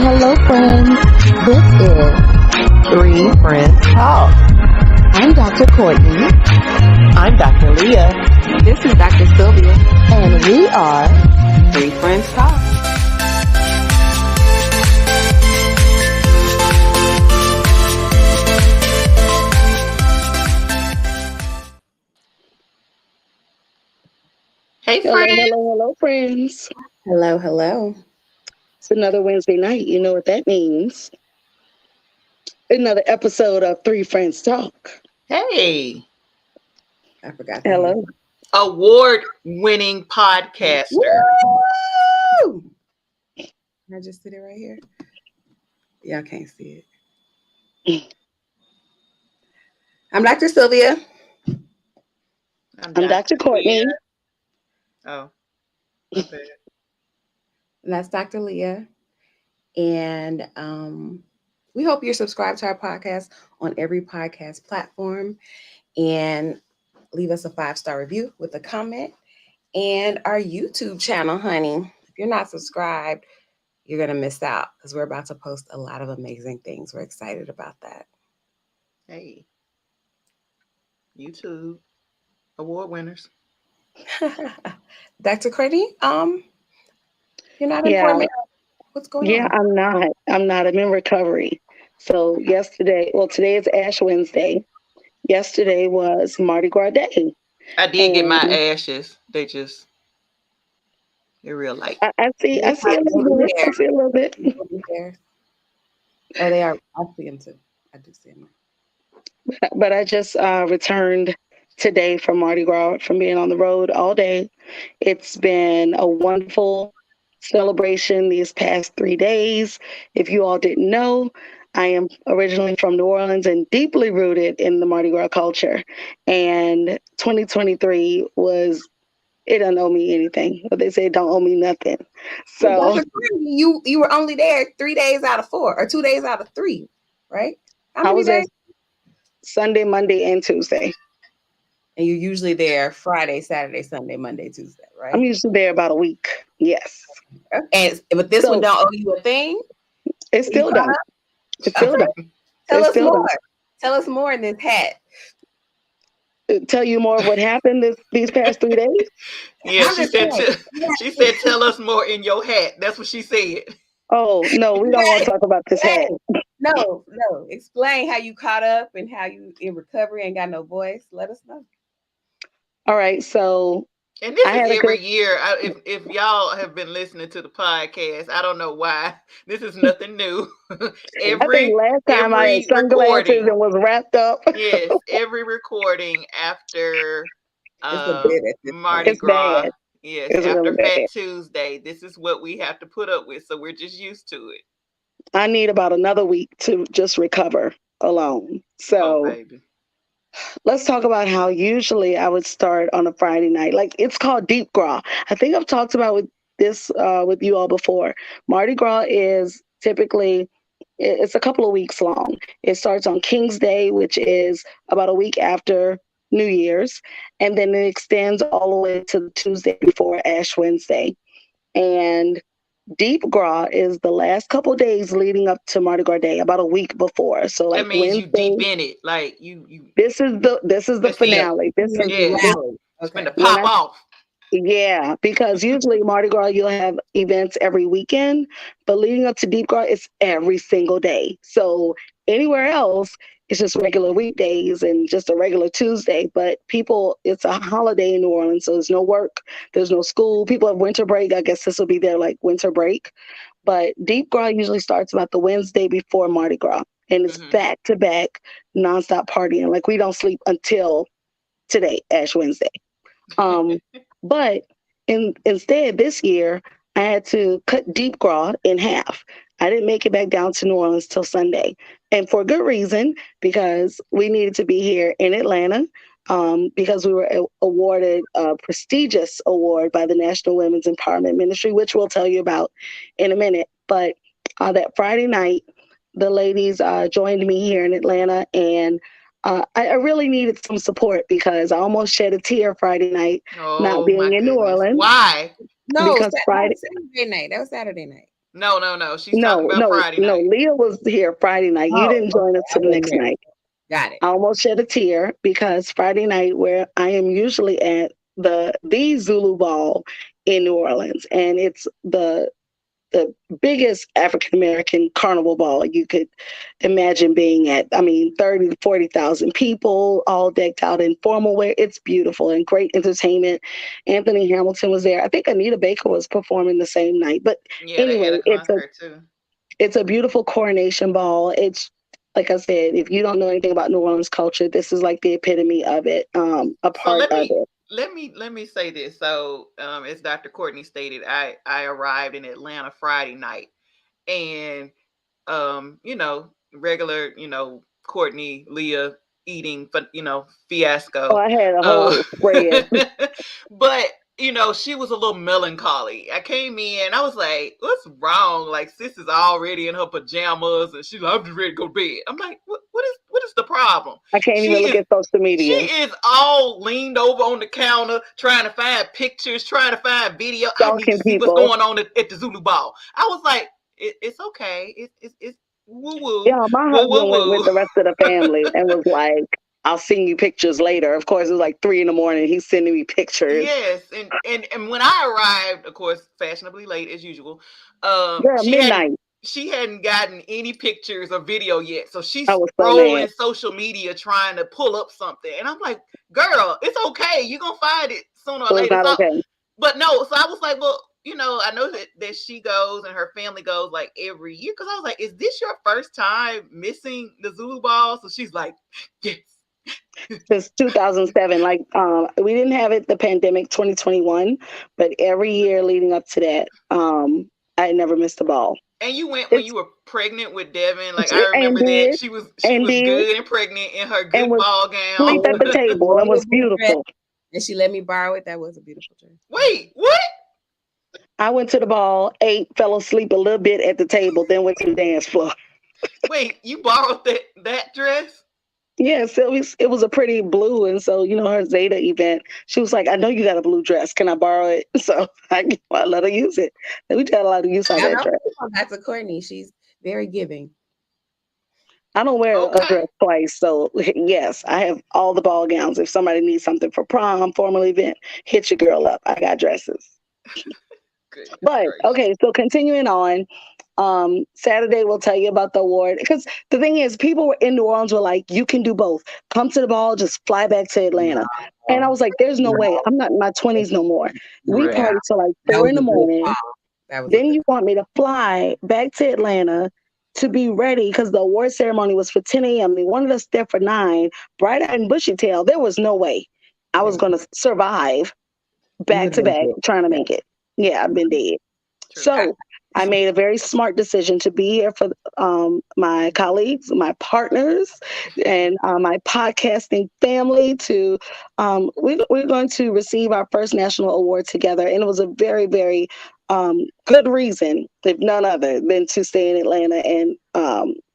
Hello, friends. This is Three Friends Talk. I'm Dr. Courtney. I'm Dr. Leah. This is Dr. Sylvia. And we are Three Friends Talk. Hey, friends. Hello, friends. Hello. It's another Wednesday night. You know what that means. Another episode of Three Friends Talk. Hey. I forgot. Hello. Award-winning podcaster. Woo! Can I just sit it right here? Y'all can't see it. I'm Dr. Sylvia. I'm Dr. Courtney. Oh, okay. And that's Dr. Leah. And we hope you're subscribed to our podcast on every podcast platform. And leave us a 5-star review with a comment. And our YouTube channel, honey. If you're not subscribed, you're going to miss out because we're about to post a lot of amazing things. We're excited about that. Hey. YouTube award winners. Dr. Courtney, you're not informed me. What's going on? Yeah, I'm not. I'm in recovery. So today is Ash Wednesday. Yesterday was Mardi Gras Day. I did get my ashes. They're real light. I see a little bit. I see a little bit. Oh, they are. I see them too. I do see them. But I just returned today from Mardi Gras, from being on the road all day. It's been a wonderful celebration these past 3 days. If you all didn't know, I am originally from New Orleans and deeply rooted in the Mardi Gras culture. And 2023 it don't owe me anything. But they say it don't owe me nothing. So you were only there 3 days out of 4 or 2 days out of 3, right? How many days? There Sunday, Monday, and Tuesday. And you're usually there Friday, Saturday, Sunday, Monday, Tuesday, right? I'm usually there about a week. Yes. But this one don't owe you a thing? It's still done. It's still done. Tell us more. Tell us more in this hat. Tell you more of what happened these past 3 days? Yeah, she said, tell us more in your hat. That's what she said. Oh, no, we don't want to talk about this hat. No. Explain how you caught up and how you in recovery and got no voice. Let us know. All right, so and this is every year. If y'all have been listening to the podcast, I don't know why. This is nothing new. I think last time I had sunglasses and was wrapped up. Yes, every recording after Mardi Gras. Bad. Yes, it's after really Fat bad. Tuesday. This is what we have to put up with, so we're just used to it. I need about another week to just recover alone. So baby. Let's talk about how usually I would start on a Friday night. Like, it's called Deep Gras. I think I've talked about with you all before. Mardi Gras is typically, it's a couple of weeks long. It starts on King's Day, which is about a week after New Year's, and then it extends all the way to the Tuesday before Ash Wednesday. And Deep Gras is the last couple of days leading up to Mardi Gras Day, about a week before. So like that means Wednesday, you deep in it, like you. This is the finale. It's going to pop off. Yeah, because usually Mardi Gras you'll have events every weekend, but leading up to Deep Gras it's every single day. So anywhere else it's just regular weekdays and just a regular Tuesday. But it's a holiday in New Orleans, so there's no work, there's no school. People have winter break. I guess this will be their like winter break. But Deep Gras usually starts about the Wednesday before Mardi Gras, and it's back to back nonstop partying. Like we don't sleep until today, Ash Wednesday. But instead this year I had to cut Deep Gras in half. I didn't make it back down to New Orleans till Sunday. And for good reason, because we needed to be here in Atlanta, because we were awarded a prestigious award by the National Women's Empowerment Ministry, which we'll tell you about in a minute. But that Friday night, the ladies joined me here in Atlanta, and I really needed some support because I almost shed a tear Friday night not being in New Orleans. Why? No, because Friday. Saturday night. That was Saturday night. No. She's talking about Friday night. No, Leah was here Friday night. You didn't join us till the next night. Got it. I almost shed a tear because Friday night, where I am usually at the Zulu Ball in New Orleans, and it's the biggest African American carnival ball you could imagine being at. I mean, 30 to 40,000 people, all decked out in formal wear. It's beautiful and great entertainment. Anthony Hamilton was there. I think Anita Baker was performing the same night. But anyway, it's a beautiful coronation ball. It's, like I said, if you don't know anything about New Orleans culture, this is like the epitome of it, a part of it. Let me say this. So, as Dr. Courtney stated, I arrived in Atlanta Friday night, and regular, Courtney, Leah eating, fiasco. Oh, I had a whole spread. But she was a little melancholy. I came in, I was like, "What's wrong?" Like, sis is already in her pajamas, and she's like, "I'm just ready to go to bed." I'm like, "What is the problem?" I can't even look at social media. She is all leaned over on the counter, trying to find pictures, trying to find video. I need to see what's going on at the Zulu Ball. I was like, "It's okay. It's woo woo." Yeah, my husband went with the rest of the family and was like, "I'll send you pictures later." Of course, it was like 3 a.m. He's sending me pictures. Yes, and when I arrived, of course, fashionably late as usual. Midnight. She hadn't gotten any pictures or video yet, so she's scrolling social media trying to pull up something, and I'm like, "Girl, it's okay. You're gonna find it sooner or later." Okay. But no, so I was like, "Well, I know that she goes and her family goes like every year," because I was like, "Is this your first time missing the Zulu Ball?" So she's like, "Yes." Since 2007, we didn't have it the pandemic 2021, but every year leading up to that, I had never missed a ball. And you went when you were pregnant with Devin. Like, I remember that she was good and pregnant in her good ball gown. Sleep at the table. It was beautiful. And she let me borrow it. That was a beautiful dress. Wait, what? I went to the ball, ate, fell asleep a little bit at the table, then went to the dance floor. Wait, you borrowed that dress? Yes, it was a pretty blue, and so her Zeta event, she was like, "I know you got a blue dress. Can I borrow it?" So I let her use it. And we got a lot of use out of that dress. That's Courtney. She's very giving. I don't wear a dress twice, so yes, I have all the ball gowns. If somebody needs something for prom, formal event, hit your girl up. I got dresses. But okay, so continuing on. Saturday we'll tell you about the award, because the thing is, people were in New Orleans were like, "You can do both. Come to the ball, just fly back to Atlanta." And I was like, "There's no way. I'm not in my 20s no more. We party till like 4 a.m. Then you want me to fly back to Atlanta to be ready, because the award ceremony was for 10 a.m. They wanted us there for 9, bright-eyed and bushy-tailed. There was no way I was going to survive back to back trying to make it. Yeah, I've been dead. So I made a very smart decision to be here for my colleagues, my partners, and my podcasting family. We're going to receive our first national award together, and it was a very, very good reason, if none other, than to stay in Atlanta and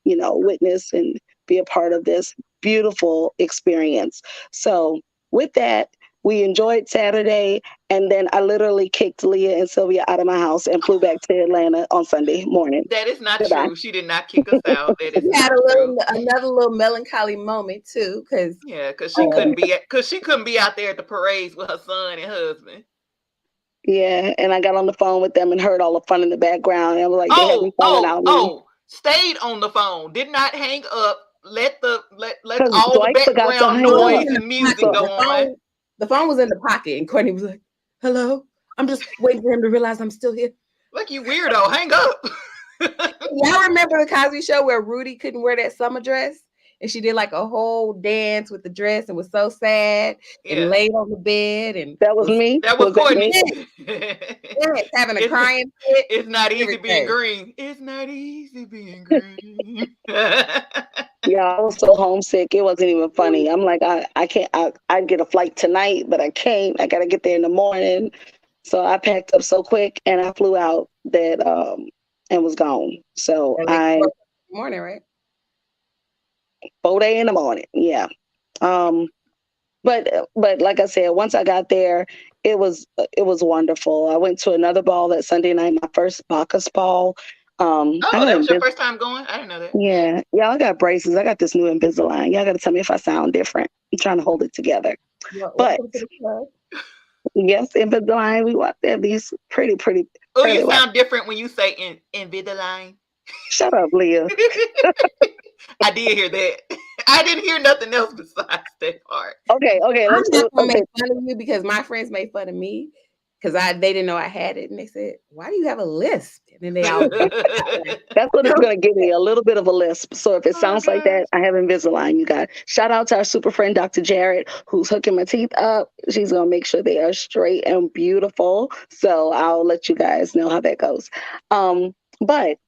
witness and be a part of this beautiful experience. So with that, we enjoyed Saturday, and then I literally kicked Leah and Sylvia out of my house and flew back to Atlanta on Sunday morning. That is not true. She did not kick us out. That is another little melancholy moment too, because she couldn't be out there at the parades with her son and husband. Yeah, and I got on the phone with them and heard all the fun in the background. And I was like, they had me falling out. Stayed on the phone, did not hang up. Let all the background noise and music go on. The phone was in the pocket, and Courtney was like, "Hello, I'm just waiting for him to realize I'm still here." Like, you weirdo, hang up. Y'all remember the Cosby Show where Rudy couldn't wear that summer dress, and she did like a whole dance with the dress and was so sad Yeah. and laid on the bed and That was me. That was that Courtney. me? yes, having a It's- crying fit. It's not easy being Everything. green. It's not easy being green. Yeah, I was so homesick. It wasn't even funny. I'm like, I can't. I'd get a flight tonight, but I can't. I got to get there in the morning. So I packed up so quick and I flew out that and was gone. So At like I 4 in the morning, right? 4 a.m. in the morning. Yeah. But like I said, once I got there, it was wonderful. I went to another ball that Sunday night, my first Bacchus ball. Oh, that was your first time going? I didn't know that. Yeah, I got braces. I got this new Invisalign. Y'all got to tell me if I sound different. I'm trying to hold it together. Well, But welcome to the club. yes, Invisalign. We want there these pretty. Oh, you Fairly well. sound different when you say Invisalign. Shut up, Leah. I did hear that. I didn't hear nothing else besides that part. Okay. I'm Let's not gonna okay. make fun of you because my friends made fun of me because they didn't know I had it, and they said, "Why do you have a lisp?" And then they all That's what it's going to give me, a little bit of a lisp. So if it sounds like that, I have Invisalign, you guys. Shout out to our super friend, Dr. Jarrett, who's hooking my teeth up. She's going to make sure they are straight and beautiful. So I'll let you guys know how that goes. But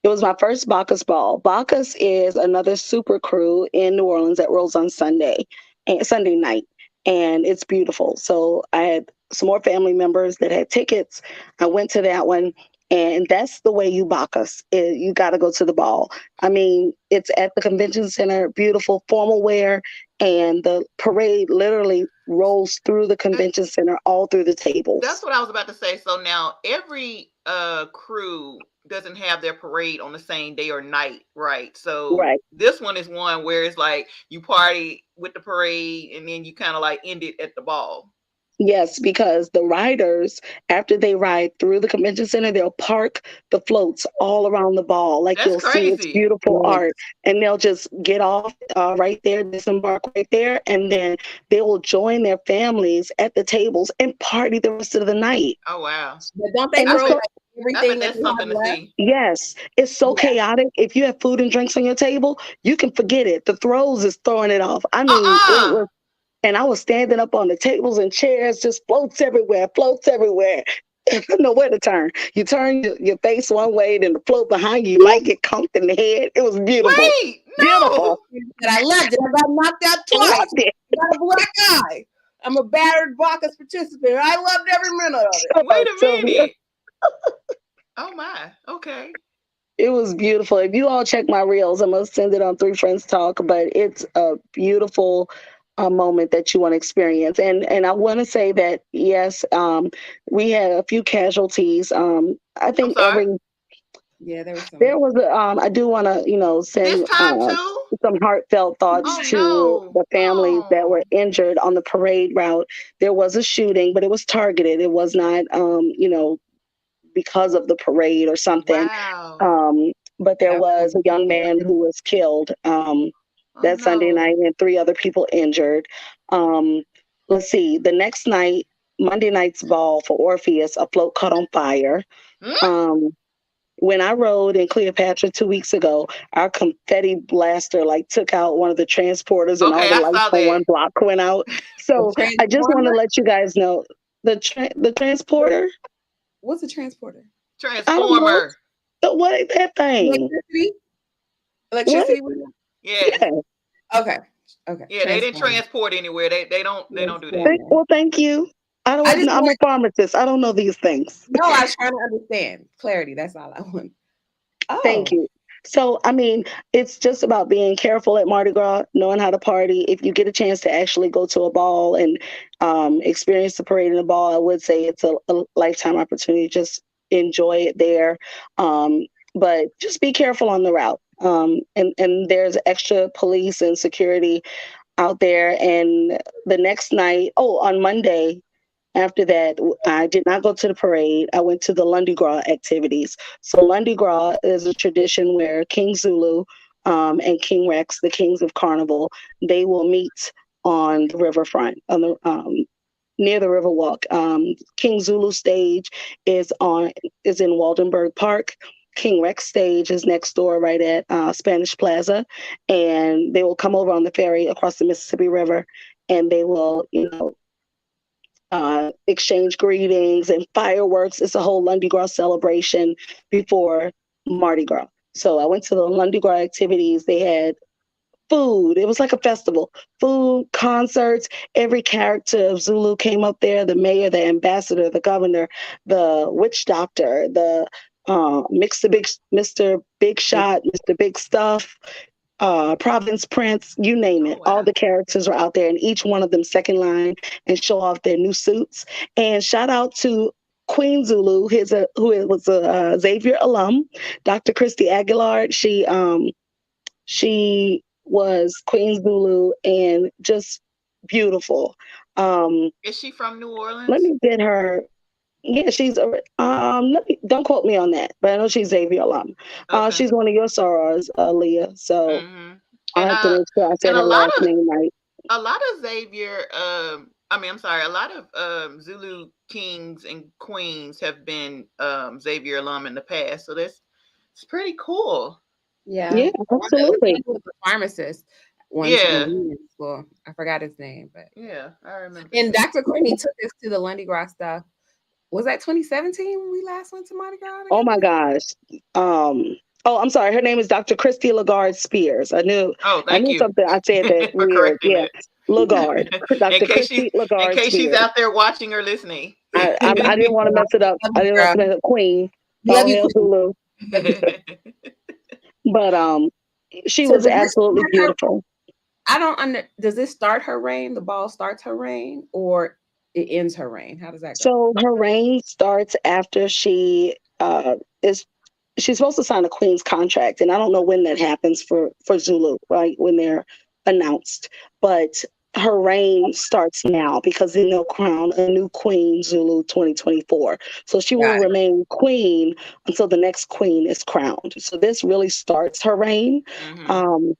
it was my first Bacchus ball. Bacchus is another super crew in New Orleans that rolls on Sunday night. And it's beautiful. So I had some more family members that had tickets. I went to that one. And that's the way you Bacchus. You got to go to the ball. I mean, it's at the convention center, beautiful formal wear, and the parade literally rolls through the convention center, all through the tables. That's what I was about to say. So now every crew doesn't have their parade on the same day or night, right? So this one is one where it's like you party with the parade and then you kind of like end it at the ball. Yes, because the riders, after they ride through the convention center, they'll park the floats all around the ball. Like you'll see, it's beautiful art. And they'll just get off right there, disembark right there, and then they will join their families at the tables and party the rest of the night. Oh, wow. But don't they throw everything that's something to see? Yes, it's so chaotic. If you have food and drinks on your table, you can forget it. The throws is throwing it off. I mean, it was. And I was standing up on the tables and chairs, just floats everywhere. I don't know where to turn. You turn your face one way, then the float behind you might get conked in the head. It was beautiful. Wait, no. Beautiful. And I loved it. I got knocked out twice. I got a black eye. I'm a battered Bacchus participant. I loved every minute of it. Wait a minute. Oh, my. Okay. It was beautiful. If you all check my reels, I'm going to send it on Three Friends Talk, but it's a beautiful moment that you want to experience. And I want to say that, yes, we had a few casualties. I think there was I do want to, send some heartfelt thoughts to the families that were injured on the parade route. There was a shooting, but it was targeted. It was not, because of the parade or something. Wow. But there was a young man who was killed Sunday night, and 3 other people injured. Let's see, the next night, Monday night's ball for Orpheus, a float caught on fire. When I rode in Cleopatra 2 weeks ago, our confetti blaster took out one of the transporters, and all the lights on one block went out. So I just want to let you guys know the transporter. What's a transporter? Transformer. What is that thing? Electricity. Yeah. Okay. Yeah, they didn't transport anywhere. They don't do that. Well, thank you. I'm a pharmacist. I don't know these things. No, I was trying to understand. Clarity. That's all I want. Thank you. So, I mean, it's just about being careful at Mardi Gras, knowing how to party. If you get a chance to actually go to a ball and experience the parade in the ball, I would say it's a lifetime opportunity. Just enjoy it there. But just be careful on the route. And there's extra police and security out there. And the next night, on Monday, after that, I did not go to the parade. I went to the Lundi Gras activities. So Lundi Gras is a tradition where King Zulu and King Rex, the kings of Carnival, they will meet on the riverfront, on the near the Riverwalk. King Zulu stage is in Waldenburg Park. King Rex stage is next door, right at Spanish Plaza, and they will come over on the ferry across the Mississippi River, and they will, exchange greetings and fireworks. It's a whole Lundi Gras celebration before Mardi Gras. So I went to the Lundi Gras activities. They had food. It was like a festival. Food, concerts. Every character of Zulu came up there. The mayor, the ambassador, the governor, the witch doctor, the Mr. Big Shot, Mr. Big Stuff, Province Prince, you name it. Oh, wow. All the characters were out there, and each one of them second line and show off their new suits. And shout out to Queen Zulu, who was a Xavier alum, Dr. Christy Aguilar. She was Queen Zulu and just beautiful. Is she from New Orleans? Let me get her. Yeah, she's don't quote me on that, but I know she's Xavier alum. Okay. She's one of your sorors, Leah. So Mhm. I'll have to make sure I said and her a lot last of- name right. A lot of Xavier, a lot of Zulu kings and queens have been Xavier alum in the past, so it's pretty cool. Yeah. Yeah, absolutely. He was a pharmacist once Yeah. when we were in school. I forgot his name, but Yeah, I remember. and Dr. Courtney took us to the Lundi Gras stuff. Was that 2017 when we last went to Mardi Gras? Oh my gosh. I'm sorry. Her name is Dr. Christy Lagarde Spears. I knew Thank you something. I said that for weird. correcting Yeah, it. Lagarde. Dr. Christy In Lagarde case she's Spears. out there watching or listening. I didn't want to mess it up. I didn't want to mess up Queen. Love Oh, you, hell, Zulu. But she So was does this absolutely start her- beautiful. I don't does this start her reign? The ball starts her reign, or it ends her reign? How does that go? So her reign starts after she's supposed to sign a Queen's contract, and I don't know when that happens for Zulu, right? When they're announced. But her reign starts now because they will crown a new Queen Zulu 2024. So she will Got it. remain queen until the next queen is crowned. So this really starts her reign. Mhm.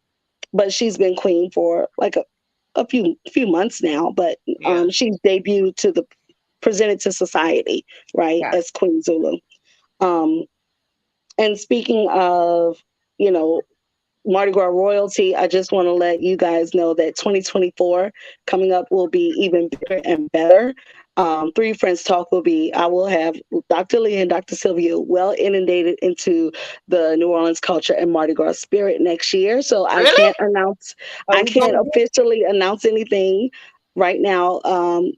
But she's been queen for like a few months now, but Yeah. she's debuted presented to society, right, Yeah. as Queen Zulu. And speaking of, Mardi Gras royalty, I just want to let you guys know that 2024 coming up will be even bigger and better. Three Friends Talk I will have Dr. Lee and Dr. Sylvia well inundated into the New Orleans culture and Mardi Gras spirit next year. So Really? I can't officially announce anything right now,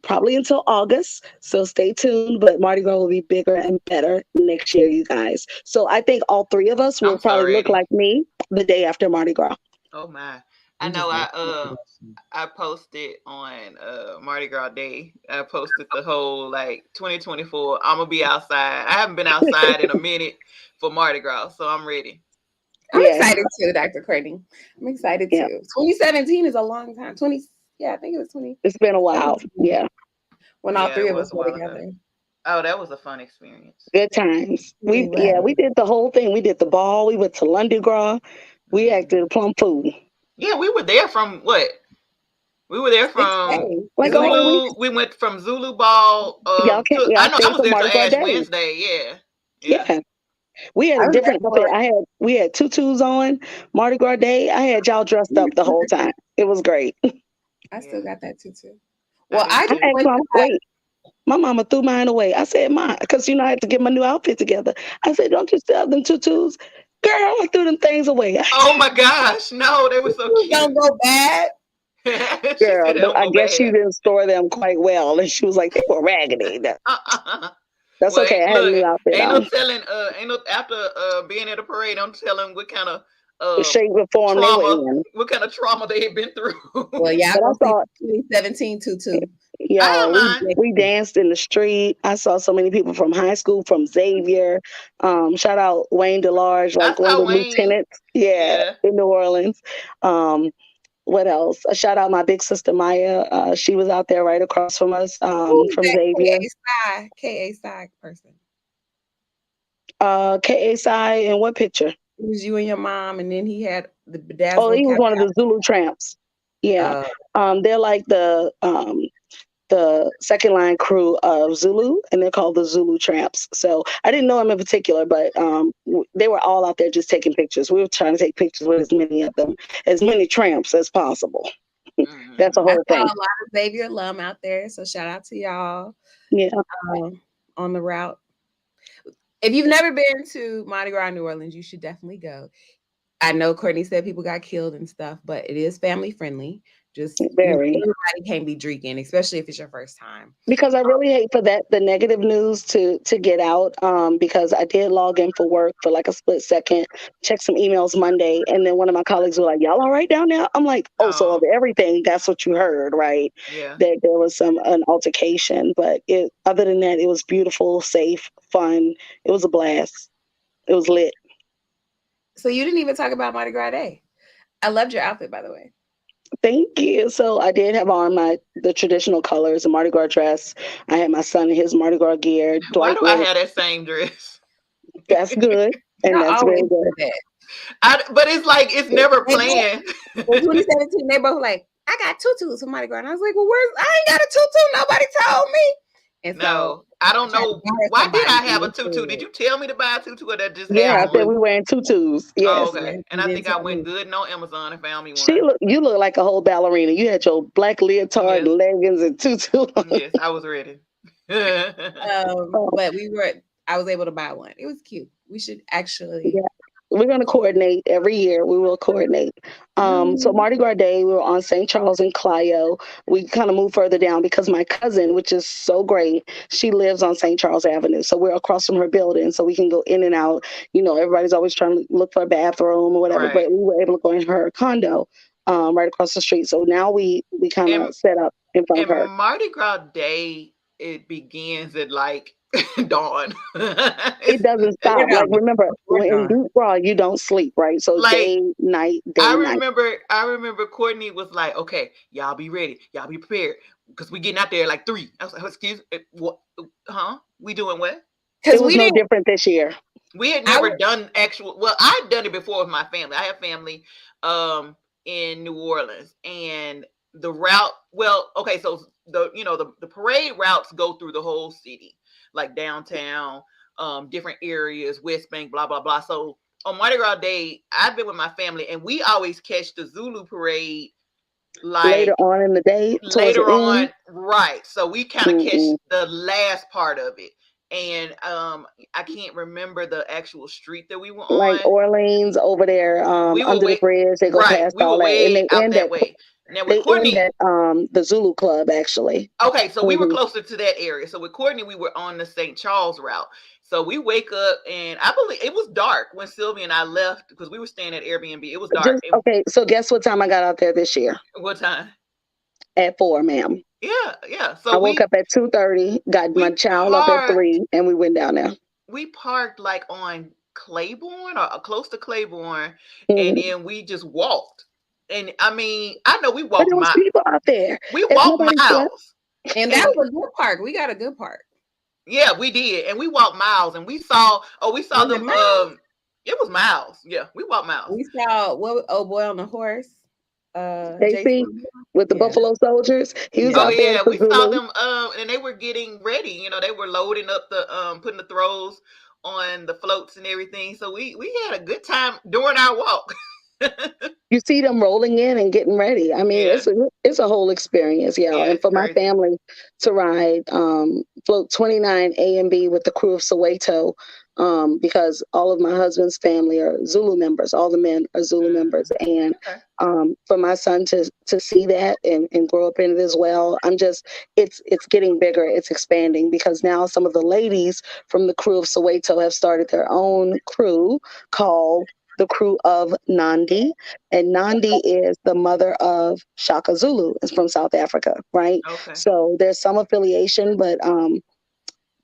probably until August. So stay tuned, but Mardi Gras will be bigger and better next year, you guys. So I think all three of us will I'm probably look sorry. like me the day after Mardi Gras. Oh my. I know I posted on Mardi Gras Day. I posted the whole 2024. I'm gonna be outside. I haven't been outside in a minute for Mardi Gras, so I'm ready. I'm Yeah. excited too, Dr. Courtney. I'm excited Yeah. too. 2017 is a long time. I think it was 20 It's been a while. Yeah. when all Yeah, three it of was us a were while ago. together. Oh, that was a fun experience. Good times. We Anyway. we did the whole thing. We did the ball. We went to Lundi Gras. We Mhm. acted plum fool. Yeah, we were there from what? We were there from Hey, Like a whole Zulu. week. We went from Zulu Ball. Y'all I know I stayed was for there Mardi till Gras Ash Day. Wednesday. Yeah. We had I a was different there outfit. We had tutus on Mardi Gras Day. I had y'all dressed up the whole time. It was great. I still Yeah. got that too. Well, I I did just too. went to Wait. My mama threw mine away. I said, "Mine," because I had to get my new outfit together. I said, "Don't you sell them tutus?" Girl, I threw them things away. Oh my gosh, no, they were so Don't cute. go bad. She Girl, said, "Don't I go guess she bad." didn't store them quite well, and she was like, "They were raggedy." That's Well, okay. I had a new outfit ain't on. no telling. Ain't no after being at a parade. I'm telling what kind of The shape and form they were trauma. in. What kind of trauma they had been through. Well, y'all But I go saw, see 2017 tutu. y'all, mine. we danced in the street. I saw so many people from high school, from Xavier. Shout out Wayne DeLarge, I like one of saw the Wayne. lieutenants. Yeah, in New Orleans. What else? A shout out my big sister Maya. She was out there right across from us, Who is from that Xavier. KA Psi person? K.A. Psi in what picture? It was you and your mom, and then he had the bedazzled. Oh, he was one of the Zulu Tramps. Yeah. They're like the the second line crew of Zulu, and they're called the Zulu Tramps. So I didn't know them in particular, but they were all out there just taking pictures. We were trying to take pictures with as many of them, as many tramps as possible. That's a I whole saw thing. a lot of Xavier alum out there, so shout out to y'all Yeah. on the route. If you've never been to Mardi Gras New Orleans, you should definitely go. I know Courtney said people got killed and stuff, but it is family friendly. Just Very. everybody can't be drinking, especially if it's your first time. Because I really hate for the negative news to get out. Because I did log in for work for like a split second, check some emails Monday, and then one of my colleagues were like, "Y'all all right down there?" I'm like, "Oh, so of everything, that's what you heard, right?" Yeah. That there was an altercation, but other than that, it was beautiful, safe, fun. It was a blast. It was lit. So you didn't even talk about Mardi Gras Day. I loved your outfit, by the way. Thank you. So I did have on the traditional colors, a Mardi Gras dress. I had my son in his Mardi Gras gear. Why do I have that same dress? That's good. And that's very good. But it's like, it's never planned. In 2017, they both like, I got tutus for Mardi Gras. And I was like, well, I ain't got a tutu. Nobody told me. And no, I don't know. Why did I have a tutu? Did you tell me to buy a tutu, or that just happened? Yeah, I said we wearing tutus. Yes. Oh, okay. And I think I went good on Amazon and found me one. You look like a whole ballerina. You had your black leotard, leggings, and tutu. Yes, I was ready. But I was able to buy one. It was cute. We should actually. Yeah. We're going to coordinate every year. We will coordinate. So Mardi Gras Day, we were on St. Charles and Clio. We kind of moved further down because my cousin, which is so great, she lives on St. Charles Avenue. So we're across from her building, so we can go in and out. You know, everybody's always trying to look for a bathroom or whatever, but we were able to go in her condo right across the street. So now we kind of set up in front of her. Mardi Gras Day, it begins at like dawn. It doesn't stop. Like, remember, in Deep Gras, you don't sleep, right? So like, day, night, day, night. I remember Courtney was like, okay, y'all be ready. Y'all be prepared. Because we getting out there like 3. I was like, excuse me, what? Huh? We doing what? Because it was no different this year. We had never done I'd done it before with my family. I have family in New Orleans, and the route, so the parade routes go through the whole city, like downtown, different areas, West Bank, blah, blah, blah. So on Mardi Gras Day, I've been with my family, and we always catch the Zulu parade like later on in the day. Right. So we kind of catch the last part of it. And I can't remember the actual street that we were on. Like Orleans over there, under the bridge. They go past all that. And they end that way. Now with Courtney, at the Zulu Club, actually. Okay, so we were closer to that area. So with Courtney, we were on the St. Charles route. So we wake up, and I believe it was dark when Sylvia and I left because we were staying at Airbnb. It was dark. So guess what time I got out there this year? What time? At 4, ma'am. Yeah. So I woke up at 2:30, got my child up at 3, and we went down there. We parked like on Claiborne or close to Claiborne, and then we just walked. And I mean, I know we walked miles. People out there. We walked miles. And that was a good park. We got a good park. Yeah, we did. And we walked miles, and we saw them. It was miles. Yeah, we walked miles. We saw old boy on the horse. JC with the Buffalo Soldiers. He was out there. We saw them and they were getting ready. You know, they were loading up the putting the throws on the floats and everything. So we had a good time during our walk. You see them rolling in and getting ready. I mean, it's a whole experience, and for my family to ride float 29 A and B with the crew of Soweto, because all of my husband's family are Zulu members. All the men are Zulu members, and for my son to see that and grow up in it as well, it's getting bigger. It's expanding because now some of the ladies from the crew of Soweto have started their own crew called the crew of Nandi, and Nandi is the mother of Shaka Zulu. It's from South Africa, right? Okay. So there's some affiliation, but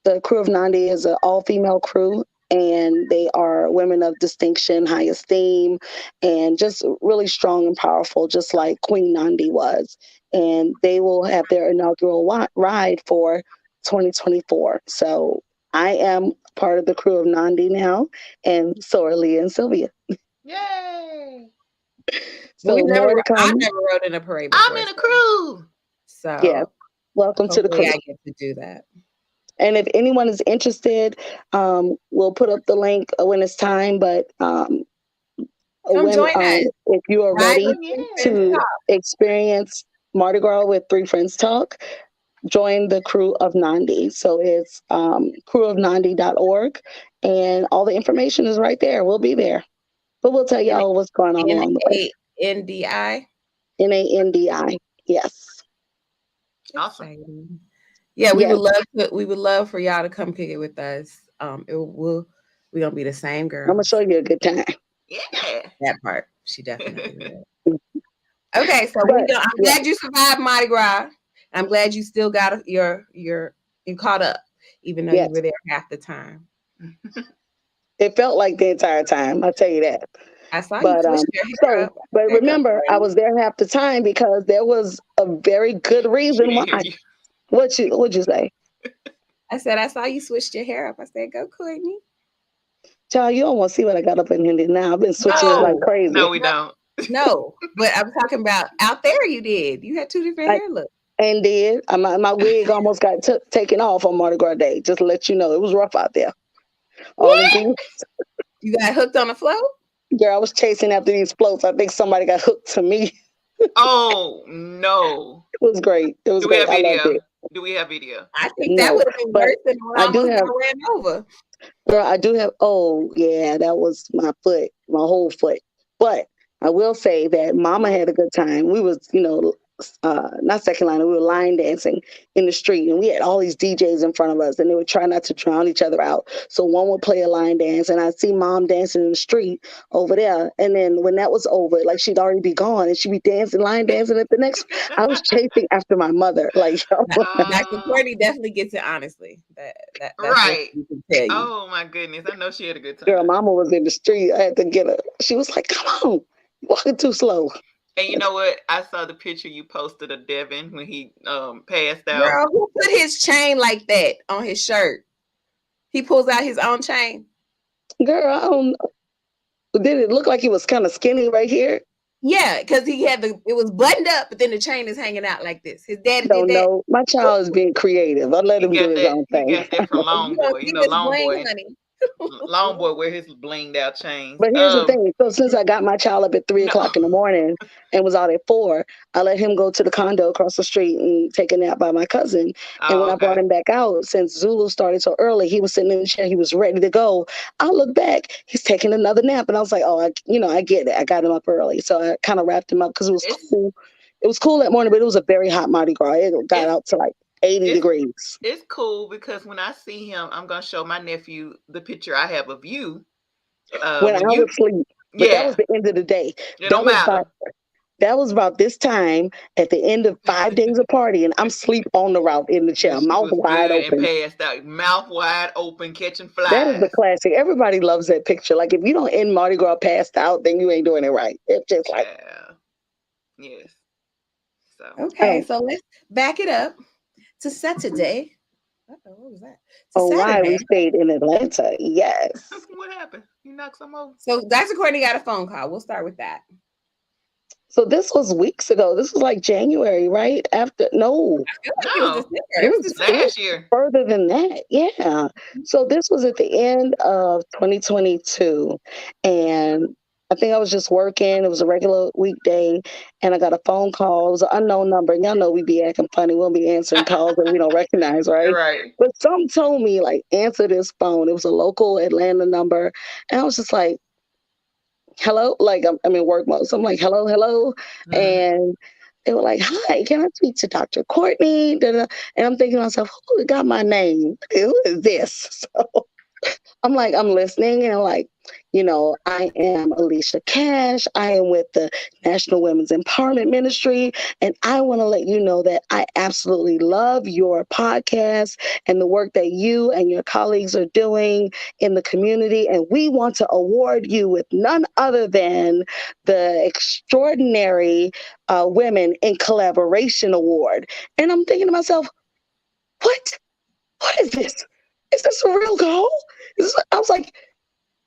the crew of Nandi is an all-female crew, and they are women of distinction, high esteem, and just really strong and powerful, just like Queen Nandi was. And they will have their inaugural ride for 2024. So I am part of the crew of Nandi now, and so are Leah and Sylvia. Yay! So I never rode in a parade before. I'm in a crew. So yeah, Welcome to the Hopefully, crew. I get to do that. And if anyone is interested, we'll put up the link when it's time. But Come when join us. if you are Ride ready with Yeah. Three Friends to Talk. experience Mardi Gras with Three Friends Talk, join the Crew of Nandi. So it's crewofnandi.org, and all the information is right there. We'll be there. But we'll tell y'all what's going on along the way. NANDI. NANDI. Yes. Awesome. Exciting. Yeah, we Yes. would love for y'all to come kick it with us. We're gonna be the same girl. I'm gonna show you a good time. Yeah. That part. She definitely will. Okay, so But, I'm glad you survived Mardi Gras. I'm glad you still got you caught up, even though Yes. you were there half the time. It felt like the entire time. I'll tell you that. I saw But you twist your hair up. but Okay, go remember, I ahead. was there half the time because there was a very good She reason didn't why. hear you. What'd you say? I said I saw you switched your hair up. I said, go, Courtney. Child, you don't want to see what I got up in here now. I've been switching it like No. crazy. No, we don't. No, but I'm talking about out there. You did. You had two different hair looks. And did my wig almost got taken off on Mardi Gras Day. Just to let you know, it was rough out there. All them things. You got hooked on the float? Girl, I was chasing after these floats. I think somebody got hooked to me. Oh no. It was great. It was Do we great. have I loved video? it. Do we have video? I think that No, would have been but worse than when I do almost have- got ran over. Girl, I do have. Oh yeah, that was my foot, my whole foot. But I will say that Mama had a good time. We was, not second line. We were line dancing in the street, and we had all these DJs in front of us, and they would try not to drown each other out. So one would play a line dance, and I'd see Mom dancing in the street over there. And then when that was over, like she'd already be gone, and she'd be line dancing at the next. I was chasing after my mother, like. Dr. Courtney definitely gets it honestly. That's Right. what we can tell you. Oh my goodness. I know she had a good time. Girl, Mama was in the street. I had to get her. She was like, "Come on, you're walking too slow." And you know what? I saw the picture you posted of Devin when he passed out. Girl, who put his chain like that on his shirt? He pulls out his own chain. Girl, I don't know. Did it look like he was kind of skinny right here? Yeah, because he had it was buttoned up, but then the chain is hanging out like this. His daddy Don't did that. know. My child is being creative. I let He him do got his that. own He thing. got that from Long You don't Boy. see You know, his Long bling, Boy. honey. Long Boy wear his blinged out chains. But here's the thing. So since I got my child up at 3:00 in the morning and was out at 4, I let him go to the condo across the street and take a nap by my cousin. And when I brought him back out, since Zulu started so early, he was sitting in the chair. He was ready to go. I looked back. He's taking another nap. And I was like, oh, I get it. I got him up early. So I kind of wrapped him up because it was cool. It was cool that morning, but it was a very hot Mardi Gras. It got out to like 80 degrees. It's cool because when I see him, I'm gonna show my nephew the picture I have of you. When I was asleep. But that was the end of the day. It don't matter. That was about this time at the end of 5 days of partying. I'm asleep on the route in the chair, mouth wide open. And passed out, mouth wide open, catching flies. That is the classic. Everybody loves that picture. Like if you don't end Mardi Gras passed out, then you ain't doing it right. It's just like yes. So okay, so let's back it up to Saturday. What was that? Why we stayed in Atlanta? Yes. What happened? You knocked some over. So Dr. Courtney got a phone call. We'll start with that. So this was weeks ago. This was like January, right? It was last year. Further than that, yeah. So this was at the end of 2022, and I think I was just working. It was a regular weekday, and I got a phone call. It was an unknown number. And y'all know we be acting funny. We'll be answering calls that we don't recognize, right? Right. But some told me, like, answer this phone. It was a local Atlanta number. And I was just like, hello? Like, I'm in work mode. So I'm like, hello? Mm-hmm. And they were like, hi, can I speak to Dr. Courtney? And I'm thinking to myself, who got my name? Who is this? So I'm like, I'm listening, and I'm like, I am Alicia Cash. I am with the National Women's Empowerment Ministry, and I want to let you know that I absolutely love your podcast and the work that you and your colleagues are doing in the community, and we want to award you with none other than the Extraordinary Women in Collaboration Award. And I'm thinking to myself, what is this? Is this a real goal? I was like,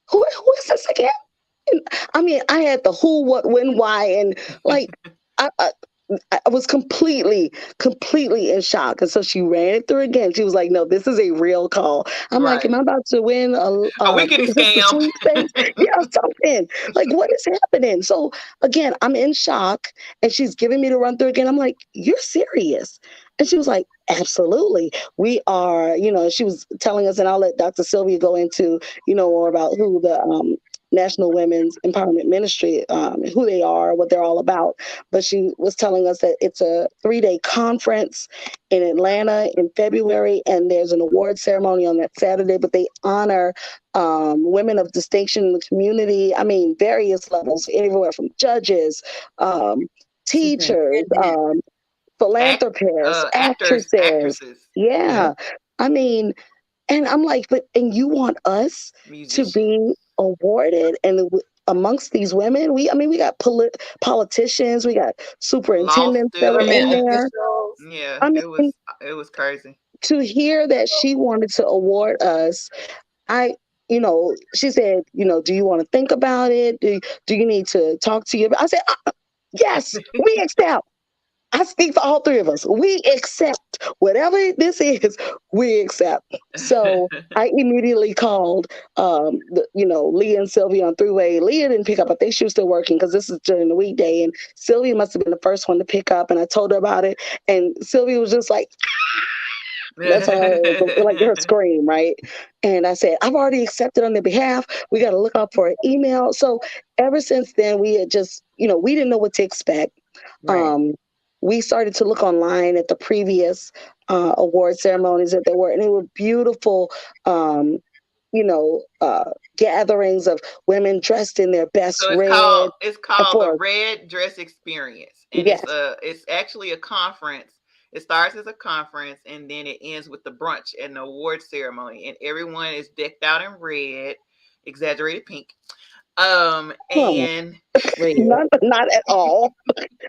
who is this again? And, I mean, I had the who, what, when, why, and like, I was completely in shock. And so she ran it through again. She was like, no, this is a real call. I'm like, Right. am I about to win Are we getting is this the scammed? sweepstakes? Yeah, something. Like, what is happening? So again, I'm in shock, and she's giving me the run through again. I'm like, you're serious? And she was like, absolutely. We are, she was telling us, and I'll let Dr. Sylvia go into, more about who the National Women's Empowerment Ministry, who they are, what they're all about. But she was telling us that it's a 3-day conference in Atlanta in February, and there's an award ceremony on that Saturday, but they honor women of distinction in the community. I mean, various levels, anywhere from judges, teachers, philanthropists, Actors, actresses. actresses, Yeah. I mean, and I'm like, and you want us to musicians. be awarded, and amongst these women, we got politicians, we got superintendents that are in students. there. Yeah, I mean, it was crazy. to hear that she wanted to award us, she said, do you want to think about it? Do you need to talk to your? I said, yes, we accept. I speak for all three of us. We accept whatever this is. We accept. So I immediately called, Leah and Sylvia on three-way. Leah didn't pick up. I think she was still working because this is during the weekday, and Sylvia must have been the first one to pick up. And I told her about it, and Sylvia was just like, that's all I heard, like her scream, right? And I said, I've already accepted on their behalf. We got to look out for an email. So ever since then, we had just, we didn't know what to expect. Right. We started to look online at the previous award ceremonies that there were, and they were beautiful, gatherings of women dressed in their best So red. it's called the Red Dress Experience, and yes. it's actually a conference. It starts as a conference, and then it ends with the brunch and the award ceremony, and everyone is decked out in red, exaggerated pink. And not at all.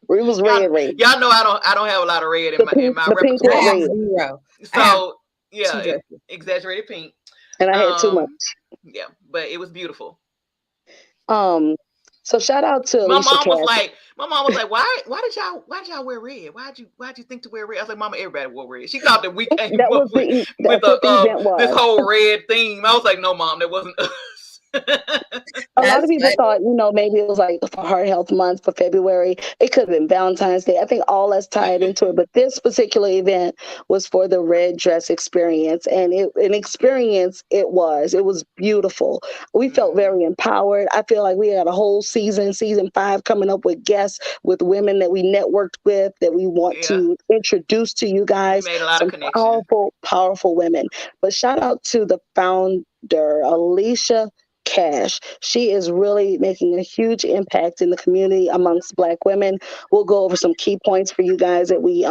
It was red. Y'all know I don't have a lot of red in my repertoire. Zero. So yeah, exaggerated pink. And I had too much. Yeah, but it was beautiful. So shout out to my Alicia mom was Cass. like, why did y'all wear red? Why'd you think to wear red? I was like, Mama, everybody wore red. She thought that we came up with this whole red theme. I was like, no, Mom, that wasn't us. A lot of people thought, maybe it was like for Heart Health Month for February. It could have been Valentine's Day. I think all that's tied into it. But this particular event was for the Red Dress Experience, and an experience it was. It was beautiful. We felt very empowered. I feel like we had a whole season 5, coming up with guests, with women that we networked with, that we want to introduce to you guys. We made a lot of connections. Powerful, powerful women. But shout out to the founder, Alicia Cass. She is really making a huge impact in the community amongst Black women. We'll go over some key points for you guys that we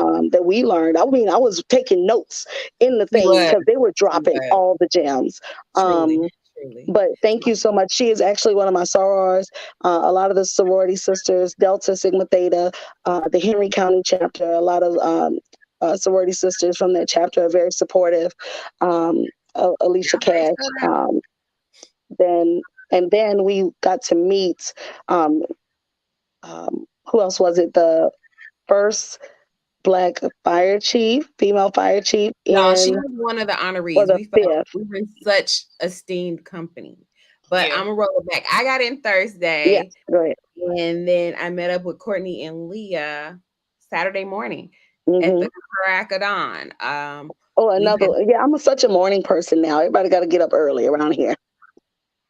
learned. I mean, I was taking notes in the thing because they were dropping all the gems. Truly. But thank you so much. She is actually one of my sorors. A lot of the sorority sisters, Delta Sigma Theta, the Henry County chapter, a lot of sorority sisters from that chapter are very supportive. Alicia Cass. Then we got to meet who else was it? The first Black fire chief, female fire chief. No, she was one of the honorees. We were in such esteemed company. But I'm gonna roll it back. I got in Thursday. Yes, right. And then I met up with Courtney and Leah Saturday morning at the crack of dawn. I'm such a morning person now. Everybody got to get up early around here.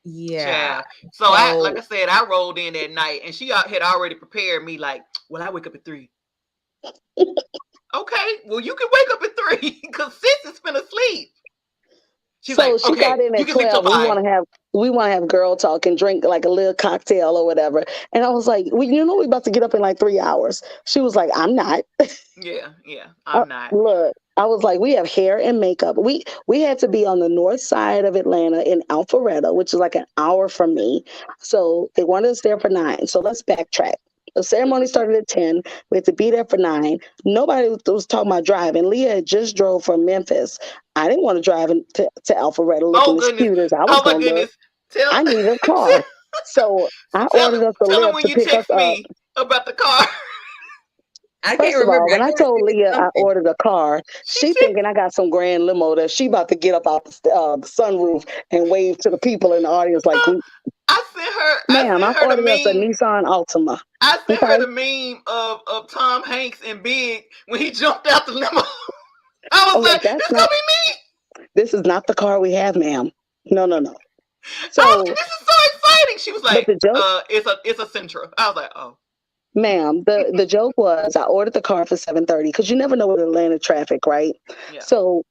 Yeah. So I rolled in that night, and she had already prepared me like, well, I wake up at 3. Okay, well, you can wake up at 3 because sis is finna sleep. She got in at 12. We want to have girl talk and drink like a little cocktail or whatever. And I was like, we're about to get up in like 3 hours. She was like, I'm not. Yeah, I'm not. Look, I was like, we have hair and makeup. We had to be on the north side of Atlanta in Alpharetta, which is like an hour from me. So they wanted us there for 9. So let's backtrack. The ceremony started at 10. We had to be there for 9. Nobody was talking about driving. Leah had just drove from Memphis. I didn't want to drive to Alpharetta looking as cute as I was going to look. I needed a car. So I ordered us a Lyft to pick us up. About the car. I can't First of remember. all, when I know told said Leah I something. ordered a car, She she did. thinking I got some grand limo that she about to get up out the sunroof and wave to the people in the audience like, So I ma'am, I'm sent her the ordering us a meme. Nissan Altima. I sent her Okay. the meme of Tom Hanks and Big when he jumped out the limo. I was Okay, like, this gonna be me. this is not the car we have, ma'am. No. I was like, So, this is so exciting. She was but like, the joke, it's a Sentra. I was like, oh. ma'am, the joke was I ordered the car for 7:30 because you never know with Atlanta traffic, right? Yeah. So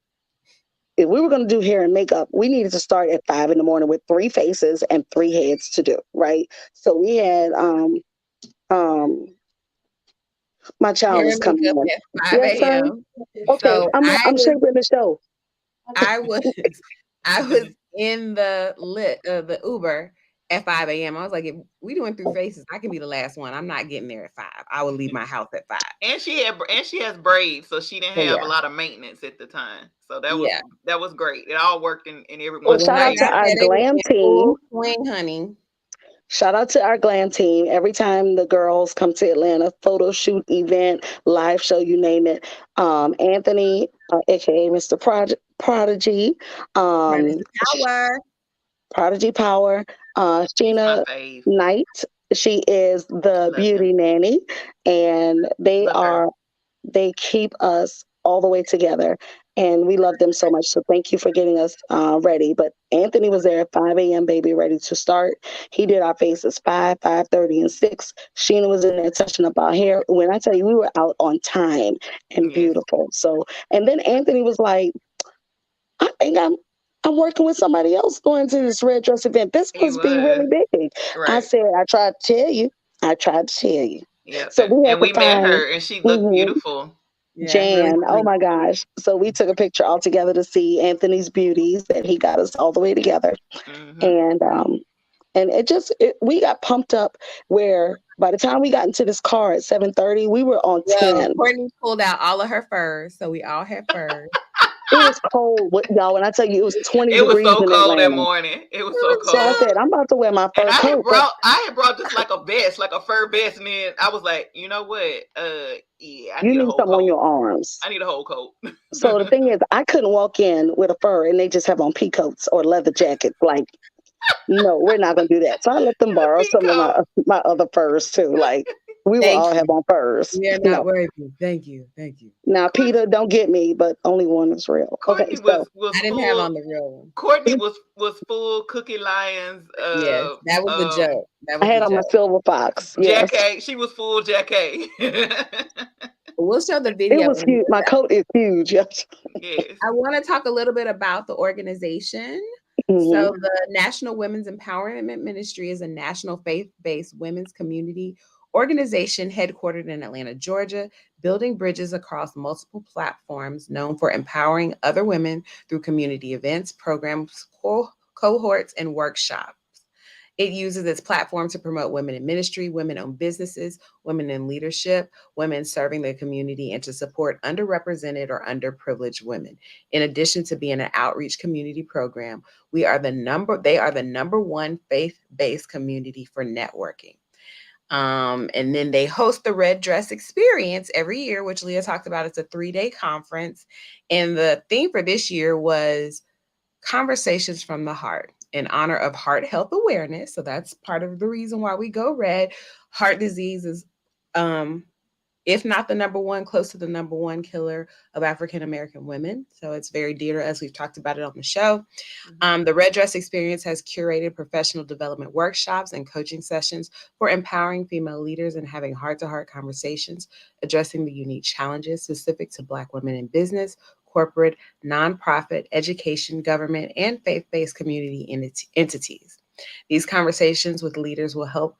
if we were going to do hair and makeup, we needed to start at 5 in the morning with 3 faces and 3 heads to do, right? So we had my child Hair was and coming makeup in. at 5 Yes, sir. a.m. Okay, So I'm shaping the show. I was in the Uber at 5 a.m. I was like, if we doing 3 faces, I can be the last one. I'm not getting there at 5. I would leave my house at 5. And she has braids, so she didn't So, have yeah. a lot of maintenance at the time. So that Yeah. was great. It all worked in Well, everyone's shout out favor. to our It was glam in team. full swing, honey. Shout out to our glam team. Every time the girls come to Atlanta, photo shoot, event, live show, you name it. Anthony, aka Mr. Prodigy, Power. Prodigy Power, He's Sheena my fave. Knight. She is the Love beauty him. nanny, and Love her. they keep us all the way together, and we love them so much. So thank you for getting us ready. But Anthony was there at 5 a.m. baby, ready to start. He did our faces 5, 5:30, and 6. Sheena was in there touching up our hair. When I tell you, we were out on time and Yes. beautiful. So, and then Anthony was like, I think I'm working with somebody else going to this red dress event. This He must be really was. big. I Right. said, I tried to tell you. Yeah. So we had And to we met find her and she looked beautiful. Yeah, really Jan. Oh sweet. my gosh. So we took a picture all together to see Anthony's beauties that he got us all the way together. Mhm. And we got pumped up where by the time we got into this car at 7:30, we were on 10. Courtney pulled out all of her furs, so we all had furs. It was cold, y'all. When I tell you it was 20 It was degrees so in cold that Atlanta. morning. It was so So I cold. said, I'm about to wear my fur And I coat. had brought just like a vest, like a fur vest, and then I was like, you know what? Yeah, I You need a need whole something on coat. your arms. I need a whole coat. So the thing is, I couldn't walk in with a fur and they just have on peacoats or leather jackets. Like, no, we're not gonna do that. So I let them borrow some of my other furs too. Like, we will all have on furs. We are not worthy. Thank you. Now, Peter, don't get me, but only one is real. Courtney Okay, was I didn't full, have on the real one. Courtney was full Cookie Lions. Yes, that was the joke. I had on my silver fox. Yes. Jack. She was full Jack. We'll show the video. It was huge. My coat is huge. Yes. Yes. I want to talk a little bit about the organization. Mm-hmm. So the National Women's Empowerment Ministry is a national faith-based women's community organization headquartered in Atlanta, Georgia, building bridges across multiple platforms, known for empowering other women through community events, programs, cohorts, and workshops. It uses its platform to promote women in ministry, women-owned businesses, women in leadership, women serving the community, and to support underrepresented or underprivileged women. In addition to being an outreach community program, they are the number one faith-based community for networking. And then they host the Red Dress Experience every year, which Leah talked about. It's a 3-day conference. And the theme for this year was Conversations from the Heart, in honor of Heart Health Awareness. So that's part of the reason why we go red. Heart disease is, if not the number one, close to the number one killer of African-American women. So it's very dear to us. We've talked about it on the show. The Red Dress Experience has curated professional development workshops and coaching sessions for empowering female leaders and having heart-to-heart conversations, addressing the unique challenges specific to Black women in business, corporate, nonprofit, education, government, and faith-based community entities. These conversations with leaders will help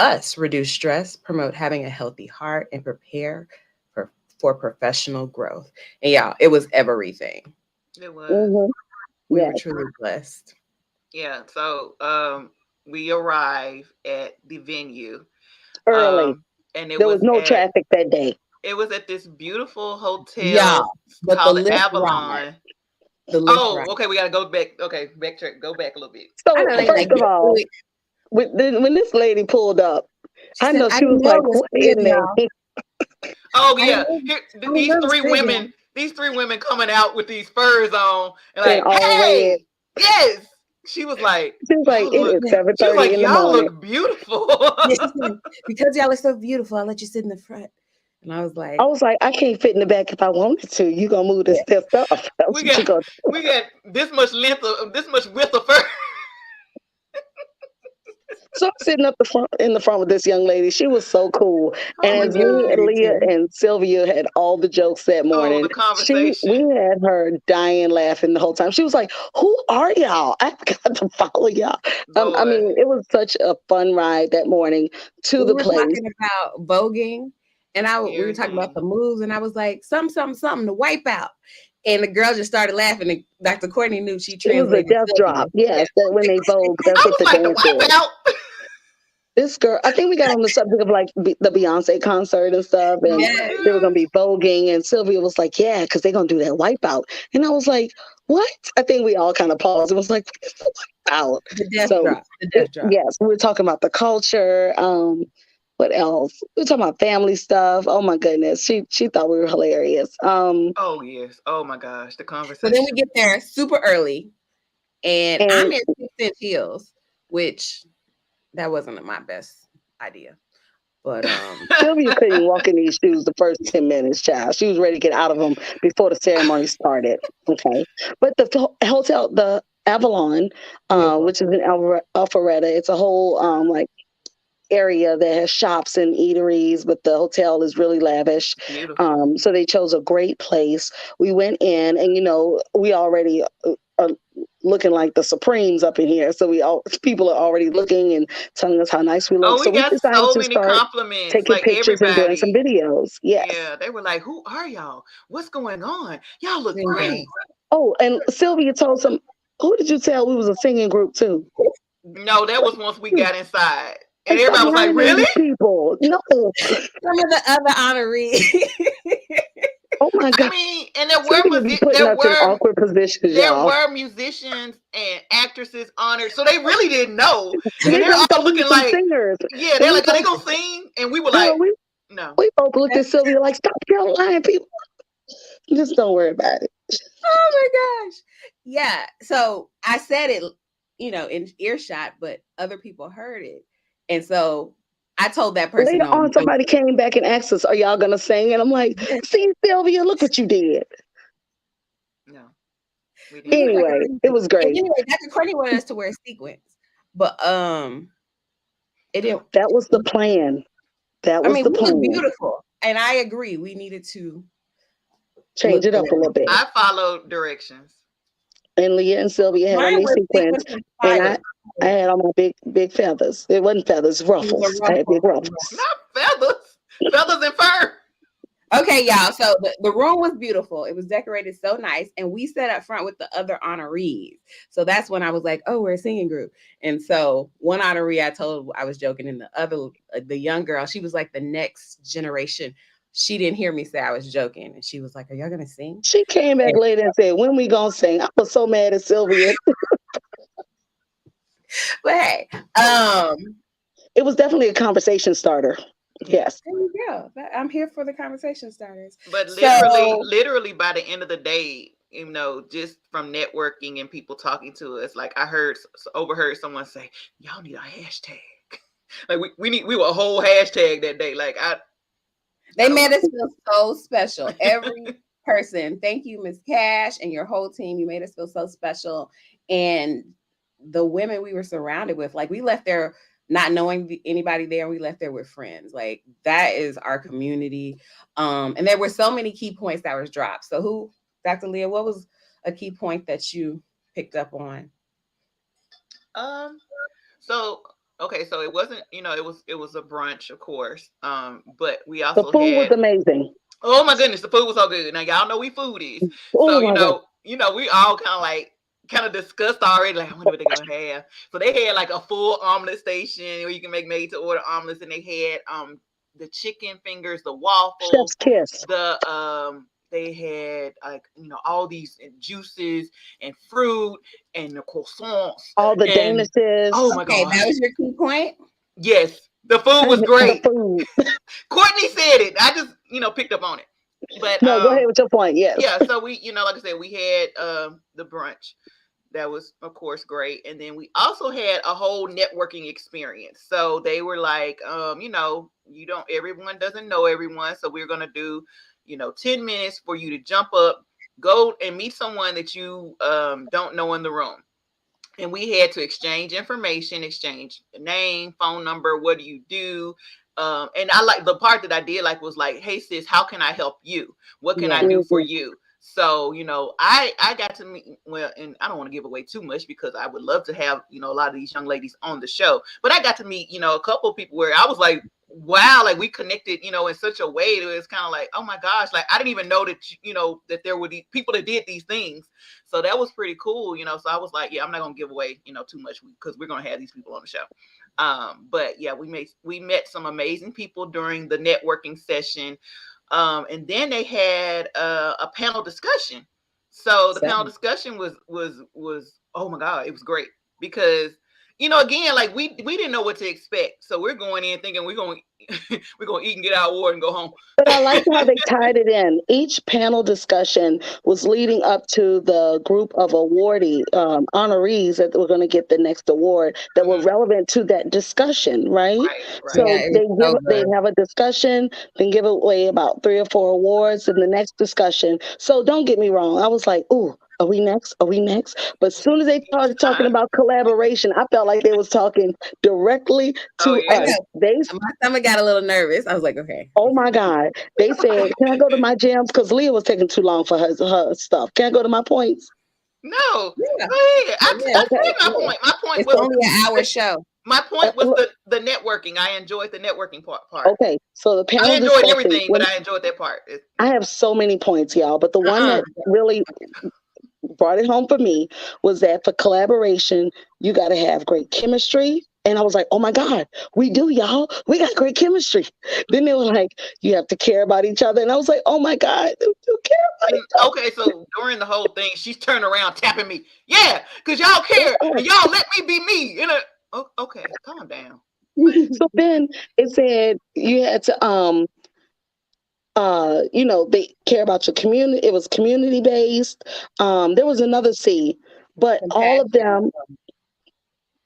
us reduce stress, promote having a healthy heart, and prepare for professional growth. And yeah, it was everything. It was. Mm-hmm. We were truly blessed. Yeah. So we arrived at the venue early, and there was no traffic that day. It was at this beautiful hotel but called the Avalon. Okay, we gotta go back. Okay, backtrack, go back a little bit. So first of all, when this lady pulled up, I know she was like, "What in there?" Oh I yeah, love, Here, I these love three Sylvia. women, coming out with these furs on, and And like, all red. hey, yes. She was like, She was like, y'all it look. is Yeah, 7:30 in the Y'all morning. look beautiful. yeah, she said, because y'all are so beautiful, I'll let you sit in the front. And I was I like, was like, I can't fit in the back if I wanted to. You gonna move the steps up. That's we what got you gonna do. we got this much width of fur. So I'm sitting up in the front with this young lady. She was so cool. Oh And my as yeah, me and god. pretty Leah too. and Sylvia had all the jokes that Oh, morning, the conversation. we had her dying laughing the whole time. She was like, "Who are y'all? I've got to follow y'all." I Boy. mean, it was such a fun ride that morning to We the were place. talking about voguing, and we were talking about Everything. the moves, and I was like, something to wipe out. And the girl just started laughing, and Dr. Courtney knew she It was a translated death Sylvia. drop. Yes, that when they vogue, that's I what was the like the dance is. wipeout. This girl, I think we got on the subject of like the Beyonce concert and stuff, and Oh my Yes. they were gonna gosh. be voguing, and Sylvia was like, "Yeah, because they're gonna do that wipeout," and I was like, "What?" I think we all kind of paused. It was like, "What is the wipeout?" The death So, drop. The death drop. yes, we were talking about the culture. What else? We were talking about family stuff. Oh my goodness, she thought we were hilarious. Oh yes. Oh my gosh. The So then we conversation. get there super early, and I'm And in 6-inch heels, which that wasn't my best idea. But Sylvia couldn't walk in these shoes the first 10 minutes, child. She was ready to get out of them before the ceremony started. Okay, but the hotel, the Avalon, beautiful. which is in Alpharetta, it's a whole like area that has shops and eateries, but the hotel is really lavish. Beautiful. So they chose a great place. We went in, and we already are looking like the Supremes up in here. So people are already looking and telling us how nice we look. Oh, So we we got decided so to many start compliments. taking Like pictures and doing some everybody. videos. Yes. Yeah, they were like, "Who are y'all? What's going on? Y'all look Yeah. great." Oh, and Sylvia told some. Who did you tell we was a singing group too? No, that was once we got inside, and And stop everybody was like, lying on "Really?" these people. No. Some of the other honorees. Oh my I God. mean, and there were Sylvia be putting us in awkward positions, there y'all. were musicians and actresses honored, so they really didn't know, They and they're really all thought we were looking some like, singers. "Yeah." And They're we like, "Are they both, gonna sing?" And we were girl, like, "No." we both looked at Sylvia like, stop your lying, people. Just don't worry about it. Oh my gosh. Yeah. So I said it, in earshot, but other people heard it. And so I told that person, Later no, I'm on, somebody came back and asked us, are y'all going to sing? And I'm like, joking. see, Sylvia, look what you did. No, we We didn't look say like that. Anyway, it was and great. anyway, Dr. Courtney wanted us to wear sequins. But it didn't. That was the plan. That I was mean, the we look plan. beautiful. And I agree. We needed to Change look it up a good. little bit. I followed directions. And Leah and Sylvia had on Mine these was sequins, sequence and inspired. I had on my big feathers. It wasn't feathers, It was ruffles. a I had big ruffle. ruffles. Not feathers and fur. Okay, y'all. So the room was beautiful. It was decorated so nice. And we sat up front with the other honorees. So that's when I was like, oh, we're a singing group. And so one honoree I told, I was joking, and the other, the young girl, she was like the next generation. She didn't hear me say I was joking. And she was like, are y'all going to sing? She came back later and said, when we gonna sing? I was so mad at Sylvia. But hey, It was definitely a conversation starter. Yes. there you go. I'm here for the conversation starters. But So literally by the end of the day, just from networking and people talking to us, like I overheard someone say, "Y'all need a hashtag." Like we were a whole hashtag that day. Like they made us feel so special. Every person, thank you, Ms. Cash, and your whole team. You made us feel so special. And the women we were surrounded with, like we left there not knowing anybody there, and we left there with friends. Like that is our community. And there were so many key points that was dropped. So Dr. Leah, what was a key point that you picked up on? So okay, so it wasn't, it was a brunch, of course. But we The also food was had, amazing. oh my goodness, the food was so good. Now y'all know we foodies. So, Oh my God. we all kind of discussed already, like, I wonder what they're gonna have. So they had like a full omelet station where you can make made to order omelets, and they had the chicken fingers, the waffles, Chef's kiss. they had all these juices and fruit and the croissants. All the And Danishes. oh my Okay, gosh. that was your key point. Yes, The food was great. The food. Courtney said it. I just, picked up on it. But No, go ahead with your point. Yes. yeah, so we, like I said, we had the brunch. That was, of course, great. And then we also had a whole networking experience. So they were like, everyone doesn't know everyone. So we're going to do, 10 minutes for you to jump up, go and meet someone that you don't know in the room. And we had to exchange information, exchange name, phone number. What do you do? And I like the part that I did like was like, hey sis, how can I help you? What can I do for you? So, I got to meet, well, and I don't want to give away too much because I would love to have, a lot of these young ladies on the show, but I got to meet, a couple of people where I was like, wow, like we connected, in such a way that it was kind of like, oh my gosh, like I didn't even know that, that there were these people that did these things. So that was pretty cool, so I was like, yeah, I'm not going to give away, too much because we're going to have these people on the show. But yeah, we met some amazing people during the networking session. And then they had a panel discussion. So the panel discussion was oh my God, it was great because again, like we didn't know what to expect. So we're going in thinking we're going to eat and get our award and go home. But I like how they tied it in. Each panel discussion was leading up to the group of awardee honorees that were going to get the next award that were relevant to that discussion, right? So they have a discussion, then give away about 3 or 4 awards in the next discussion. So don't get me wrong. I was like, ooh, are we next? Are we next? But as soon as they started talking about collaboration, I felt like they was talking directly to us. My stomach got a little nervous. I was like, okay. Oh my God. They said, can I go to my gems? Because Leah was taking too long for her stuff. Can I go to my points? No. Yeah. I said my point. My point was only an hour show. My point was the networking. I enjoyed the networking part. Okay, so the panel. I enjoyed everything, but I enjoyed that part. I have so many points, y'all, but the one that really brought it home for me was that for collaboration, you got to have great chemistry. And I was like, oh my God, we do, y'all. We got great chemistry. Then they were like, you have to care about each other. And I was like, oh my God, they do care about each other. Okay, so during the whole thing, she's turning around tapping me. Yeah, because y'all care. And y'all let me be me. Okay, calm down. So then it said you had to they care about your community. It was community based. There was another C, but all of them.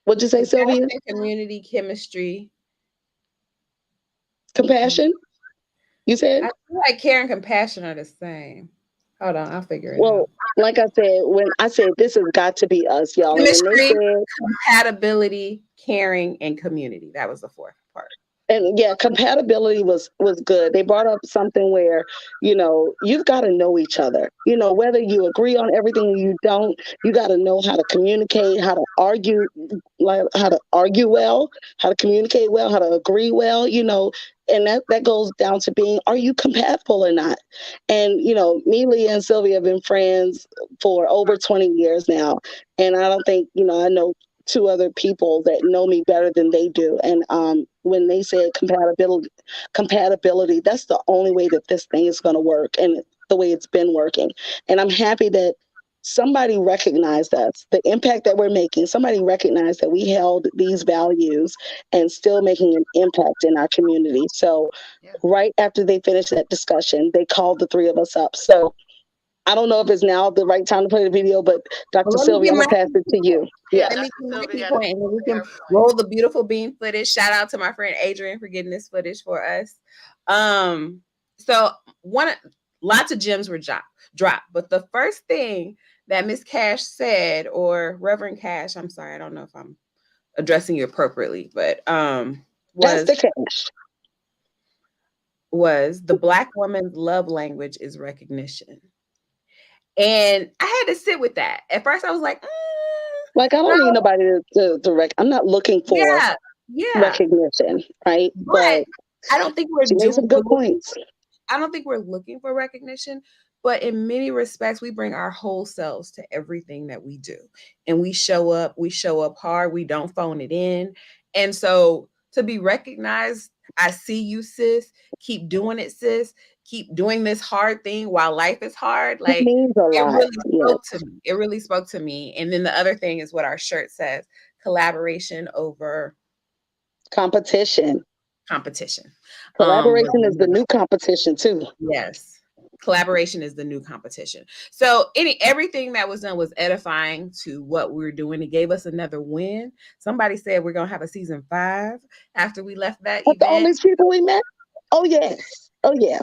What'd you say, Sylvia? Community, chemistry, compassion. You said? I feel like care and compassion are the same. Hold on, I'll figure it out. Well, like I said, when I said this has got to be us, y'all. Chemistry, compatibility, caring, and community. That was the 4th part. And yeah, compatibility was good. They brought up something where, you've got to know each other. Whether you agree on everything or you don't, you got to know how to communicate, how to argue well, how to communicate well, how to agree well, and that goes down to being, are you compatible or not? And, me, Leah, and Sylvia have been friends for over 20 years now. And I don't think, I know 2 other people that know me better than they do. And when they said compatibility, that's the only way that this thing is going to work and the way it's been working. And I'm happy that somebody recognized us, the impact that we're making. Somebody recognized that we held these values and still making an impact in our community. So right after they finished that discussion, they called the 3 of us up. So I don't know if it's now the right time to play the video, but Dr. Sylvia, I'm going to pass it to you. Yeah. Let me point, and we can roll the beautiful bean footage. Shout out to my friend Adrian for getting this footage for us. So lots of gems were dropped, but the first thing that Miss Cash said, or Reverend Cash, I'm sorry, I don't know if I'm addressing you appropriately, but was the Black woman's love language is recognition. And I had to sit with that. At first, I was like, I don't need nobody to I'm not looking for recognition, right? But I don't think we're doing some good points. I don't think we're looking for recognition, but in many respects, we bring our whole selves to everything that we do, and we show up hard. We don't phone it in, and so to be recognized, I see you, sis. Keep doing it, sis. Keep doing this hard thing while life is hard. Like it means a lot. It really spoke to me. And then the other thing is what our shirt says: collaboration over competition. competition. Collaboration is the new competition too. Yes. Collaboration is the new competition. So everything that was done was edifying to what we were doing. It gave us another win. Somebody said we're going to have a season 5 after we left that After all event. these people we met? Oh, yes. Oh, yeah.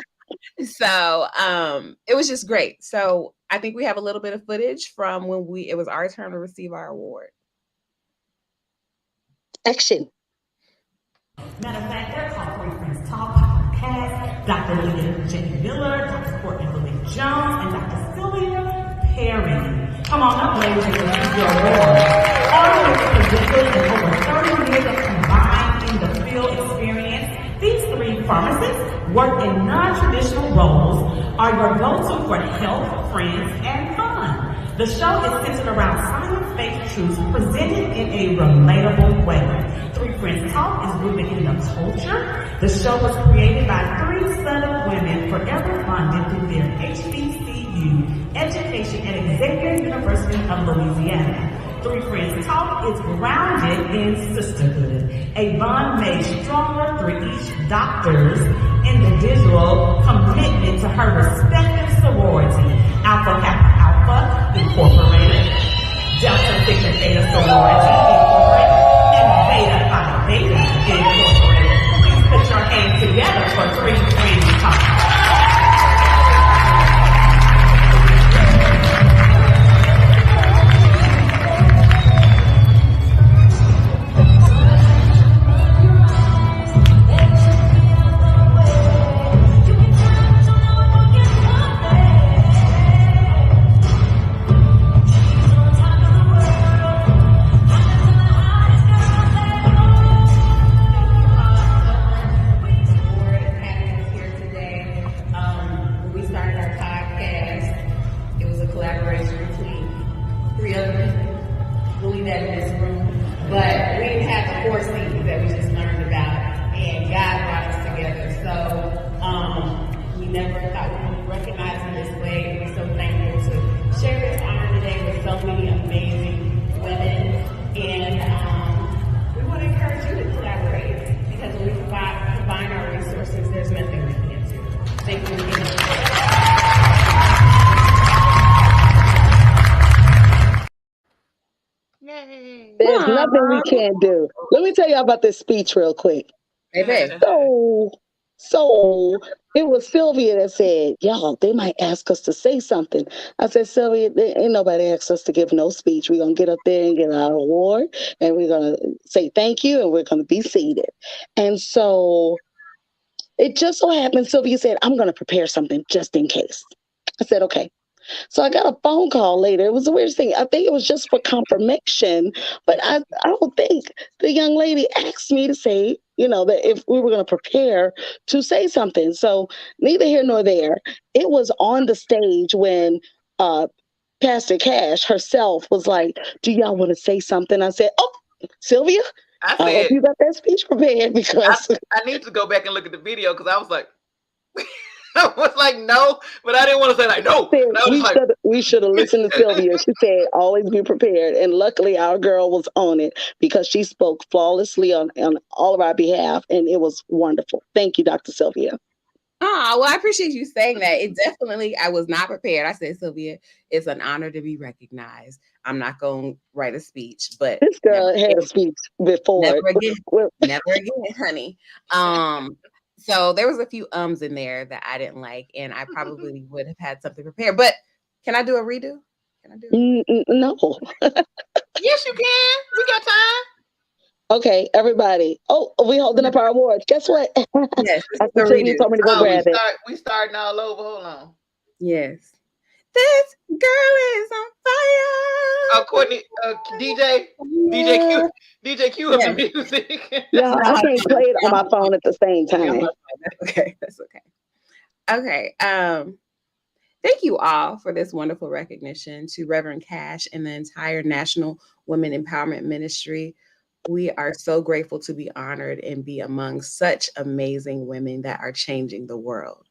So it was just great. So I think we have a little bit of footage from when it was our turn to receive our award. Action. Matter of fact, they're called Three Friends Talk podcast. Dr. Leah J. Miller, Dr. Courtney Lily Jones, and Dr. Sylvia Perry. Come on up, ladies, and receive your award. All of the positions and over 30 years of combined in the field experience, these 3 pharmacists work in non-traditional roles, are your go-to for health, friends, and fun. The show is centered around science-based truths presented in a relatable way. Three Friends Talk is rooted in the culture. The show was created by 3 Southern women forever bonded through their HBCU education at Xavier University of Louisiana. Three Friends Talk is grounded in sisterhood, a bond made stronger through each doctor's individual commitment to her respective sorority, Alpha Kappa Alpha Incorporated, Delta Sigma Theta Sorority Incorporated, and Beta Phi Beta Incorporated. Please put your hands together for Three Friends Talk. There's nothing we can't do. Let me tell you about this speech real quick. Hey, So it was Sylvia that said, y'all, they might ask us to say something. I said, Sylvia, ain't nobody asked us to give no speech. We're going to get up there and get our award, and we're going to say thank you, and we're going to be seated. And so it just so happened, Sylvia said, I'm going to prepare something just in case. I said, okay. So I got a phone call later. It was the weirdest thing. I think it was just for confirmation, but I don't think the young lady asked me to say, that if we were going to prepare to say something. So neither here nor there. It was on the stage when Pastor Cash herself was like, do y'all want to say something? I said, oh, Sylvia, I hope you got that speech prepared because I need to go back and look at the video because I was like, I was like, no, but I didn't want to say like, no. We should have listened to Sylvia. She said, always be prepared. And luckily our girl was on it because she spoke flawlessly on all of our behalf. And it was wonderful. Thank you, Dr. Sylvia. Oh, well, I appreciate you saying that. It definitely, I was not prepared. I said, Sylvia, it's an honor to be recognized. I'm not going to write a speech, but this girl had a speech before. Never again, honey. So there was a few ums in there that I didn't like, and I probably would have had something prepared. But can I do a redo? No. Yes, you can. We got time. Okay, everybody. Oh, we holding up our awards. Guess what? Yes, you told me to go grab it. We starting all over. Hold on. Yes. This girl is on fire. Courtney, DJ Q of the music. Yeah, I can't play it on my phone at the same time. That's okay. Okay. Thank you all for this wonderful recognition to Reverend Cash and the entire National Women Empowerment Ministry. We are so grateful to be honored and be among such amazing women that are changing the world.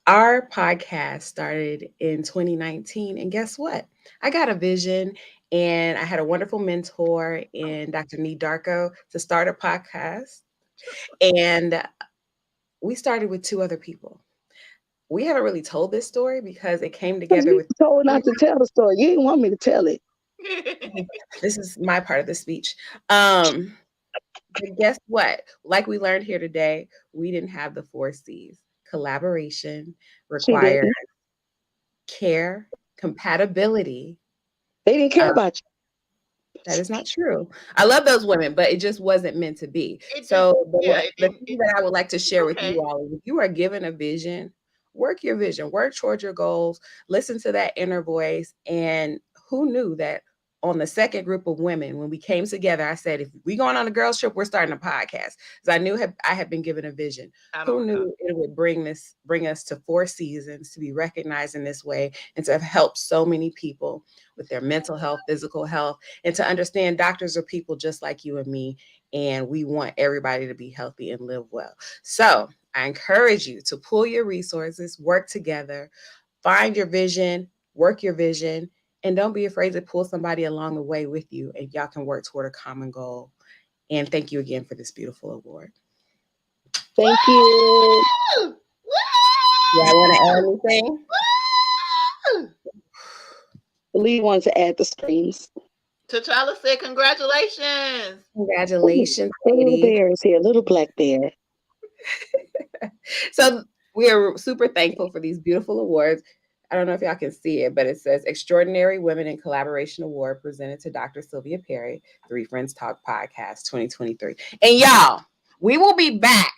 Our podcast started in 2019, and guess what? I got a vision, and I had a wonderful mentor in Dr. Nee Darko to start a podcast. And we started with 2 other people. We haven't really told this story because it came together You with told not to tell the story. You didn't want me to tell it. this is my part of the speech. But guess what? Like we learned here today, we didn't have the 4 C's. Collaboration She required didn't. care, compatibility. They didn't care about you. That is not true. I love those women, but it just wasn't meant to be. It So just, yeah, the thing that I would like to share with okay. you all is if you are given a vision, work your vision, work towards your goals, listen to that inner voice. And who knew that on the second group of women, when we came together, I said, if we going on a girls trip, we're starting a podcast. Because I knew I had been given a vision. Who knew it would bring us to 4 seasons, to be recognized in this way, and to have helped so many people with their mental health, physical health, and to understand doctors are people just like you and me, and we want everybody to be healthy and live well. So I encourage you to pull your resources, work together, find your vision, work your vision, and don't be afraid to pull somebody along the way with you, and y'all can work toward a common goal. And thank you again for this beautiful award. Thank you. Y'all want to add anything? Lee wants to add the screams. T'Challa said, congratulations. Congratulations, The little ladies. bear is here, little black bear. So we are super thankful for these beautiful awards. I don't know if y'all can see it, but it says Extraordinary Women in Collaboration Award presented to Dr. Sylvia Perry, 3 Friends Talk Podcast 2023. And y'all, we will be back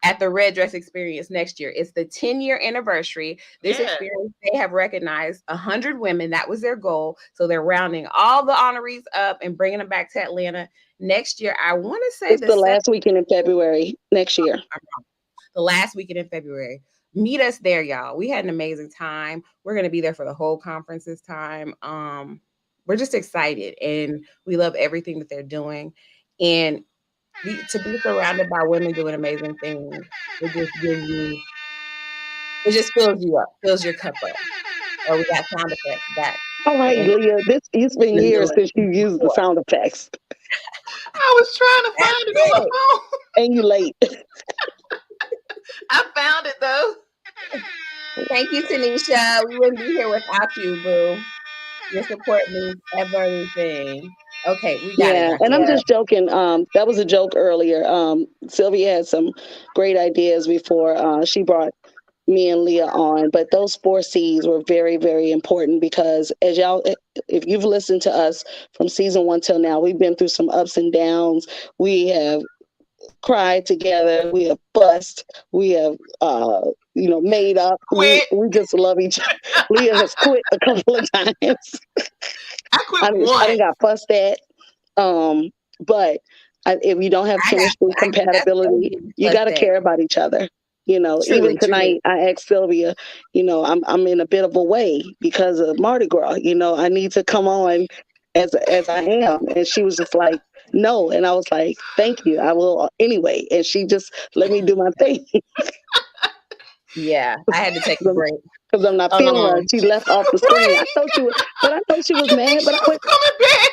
at the Red Dress Experience next year. It's the 10-year anniversary. This experience, they have recognized 100 women. That was their goal. So they're rounding all the honorees up and bringing them back to Atlanta next year. I want to say it's the last weekend in February next year. The last weekend in February. Meet us there, y'all. We had an amazing time. We're going to be there for the whole conference this time. We're just excited, and we love everything that they're doing. And to be surrounded by women doing amazing things, it just fills you up, fills your cup up. Oh, we got sound effects back. All right, Leah, it's been years since you used the sound effects. I was trying to find it on my phone. And you late. I found it though. Thank you, Tanisha. We wouldn't be here without you, boo. Your support means everything. Okay, we got it. And I'm just joking. That was a joke earlier. Sylvia had some great ideas before she brought me and Leah on, but those 4 C's were very, very important because as y'all, if you've listened to us from season 1 till now, we've been through some ups and downs. We have cried together. We have fussed. We have, made up. We just love each other. Leah has quit a couple of times. I quit once. I got fussed at. But if you don't have chemistry, compatibility, you got to care about each other. Even tonight, I asked Sylvia, I'm in a bit of a way because of Mardi Gras. I need to come on as I am. And she was just like, no. And I was like, thank you. I will anyway. And she just let me do my thing. Yeah, I had to take a break. Because I'm not feeling well. She left off the screen. I thought she was mad, but I went coming back.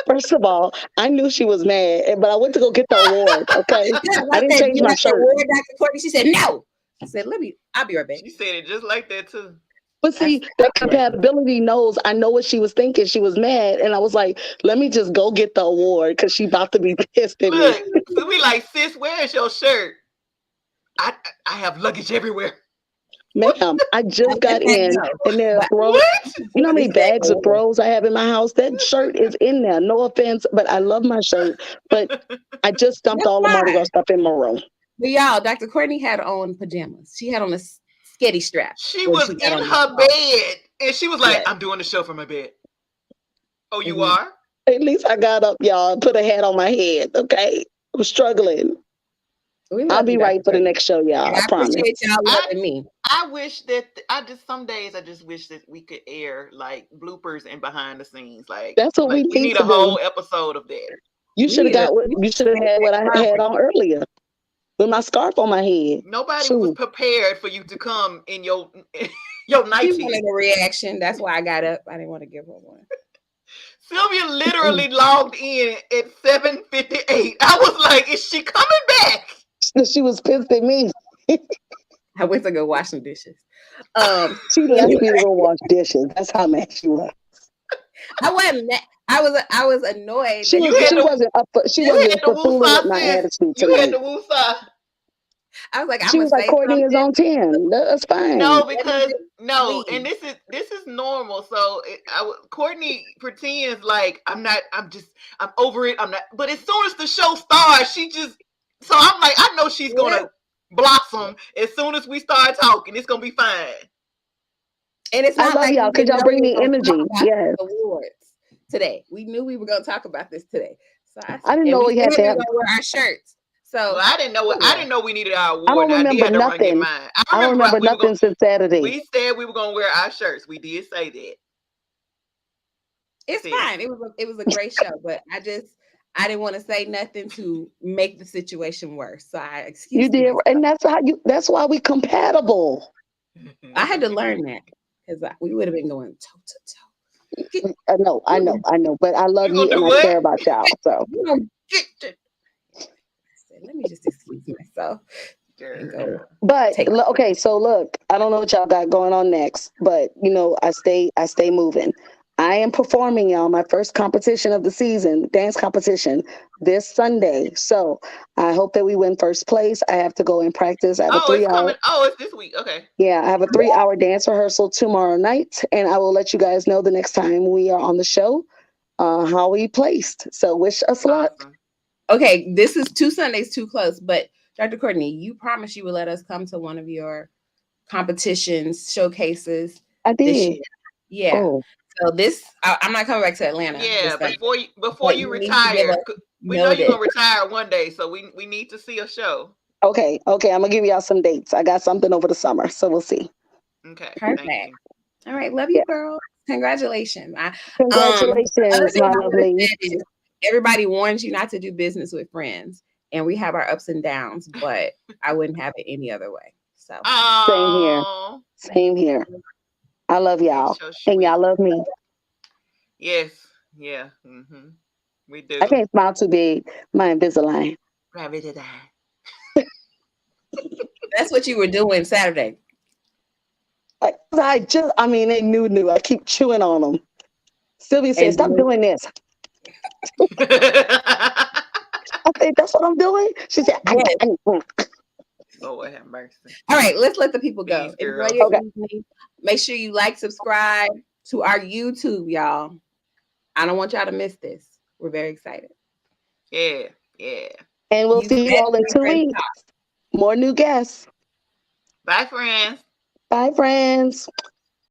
First of all, I knew she was mad, but I went to go get the award. Okay, I didn't change my shirt. Award, Dr. Courtney, she said no. I said, I'll be right back. She said it just like that too. But see, that compatibility knows I know what she was thinking. She was mad, and I was like, let me just go get the award because she about to be pissed at me. So we like, sis, where's your shirt? I have luggage everywhere. Ma'am, I just got in, and there are throws. You know how many bags of throws I have in my house? That shirt is in there. No offense, but I love my shirt. But I just dumped all the Mardi Gras stuff in my room. But y'all, Dr. Courtney had on pajamas. She had on a sketty strap. She was in her bed, and she was like, I'm doing the show from my bed. Oh, you are? At least I got up, y'all, and put a hat on my head, okay? I'm struggling. I'll be right for the next show, y'all. I promise. Appreciate y'all loving me. I wish that some days I just wish that we could air like bloopers and behind the scenes. Like that's what we need a whole episode of that. You should have had what I had on earlier with my scarf on my head. Nobody was prepared for you to come in your nightie. She wanted a reaction. That's why I got up. I didn't want to give her one. Sylvia literally logged in at 7:58. I was like, is she coming back? She was pissed at me. I went to go wash some dishes. She left me to go wash dishes. That's how mad she was. I wasn't mad. I was annoyed. She that You had she to- wasn't up for, she You had wasn't to for fooling woosah with my sis. attitude You had tonight. to woosah. I was like, She was like, Courtney is on 10. That's fine. No, because leave. and this is normal. So Courtney pretends like I'm over it. I'm not. But as soon as the show starts, she just. So I'm like, I know she's gonna blossom as soon as we start talking. It's gonna be fine. And it's I not love like y'all we because didn't y'all know bring we me were gonna energy. talk about Yes. the awards today. We knew we were going to talk about this today. So I didn't know we had to said we have. were gonna wear our shirts. So Well, I didn't know we needed our award. I don't and remember did have to run in nothing. mine. I don't remember we were nothing since Saturday. We said we were gonna wear our shirts. We did say that. it's fine. It was a great show, but I didn't want to say nothing to make the situation worse. So I excused You did, myself. and that's why we compatible. I had to learn that because we would have been going toe to toe. I know, but I love You you gonna and do I what? care about y'all. So You know, let me just excuse myself. And go. but okay, so look, I don't know what y'all got going on next, but I stay moving. I am performing, y'all, my first competition of the season, dance competition, this Sunday. So I hope that we win first place. I have to go and practice. I have a 3-hour. It's this week. Okay. Yeah, I have a 3-hour dance rehearsal tomorrow night, and I will let you guys know the next time we are on the show how we placed. So wish us luck. Awesome. Okay, this is 2 Sundays too close, but Dr. Courtney, you promised you would let us come to one of your competitions, showcases. I this did. year. Yeah. Oh. So I'm not coming back to Atlanta. Yeah, this before you retire, we know you're gonna retire one day, so we need to see a show. Okay, I'm gonna give y'all some dates. I got something over the summer, so we'll see. Okay. Perfect. All right, love you, girl. Congratulations. Congratulations, my lovely. Everybody warns you not to do business with friends, and we have our ups and downs, but I wouldn't have it any other way. So Same here. I love y'all, and y'all love me. Yes, yeah, we do. I can't smile too big. My Invisalign. That's what you were doing Saturday. They knew. I keep chewing on them. Sylvia said, "Stop doing this." I think that's what I'm doing. She said, Lord have mercy. All right, let's let the people go. Please, girl. Enjoy your evening. Make sure you subscribe to our YouTube, y'all. I don't want y'all to miss this. We're very excited. Yeah. And we'll see you all in 2 weeks. More new guests. Bye, friends. Bye, friends.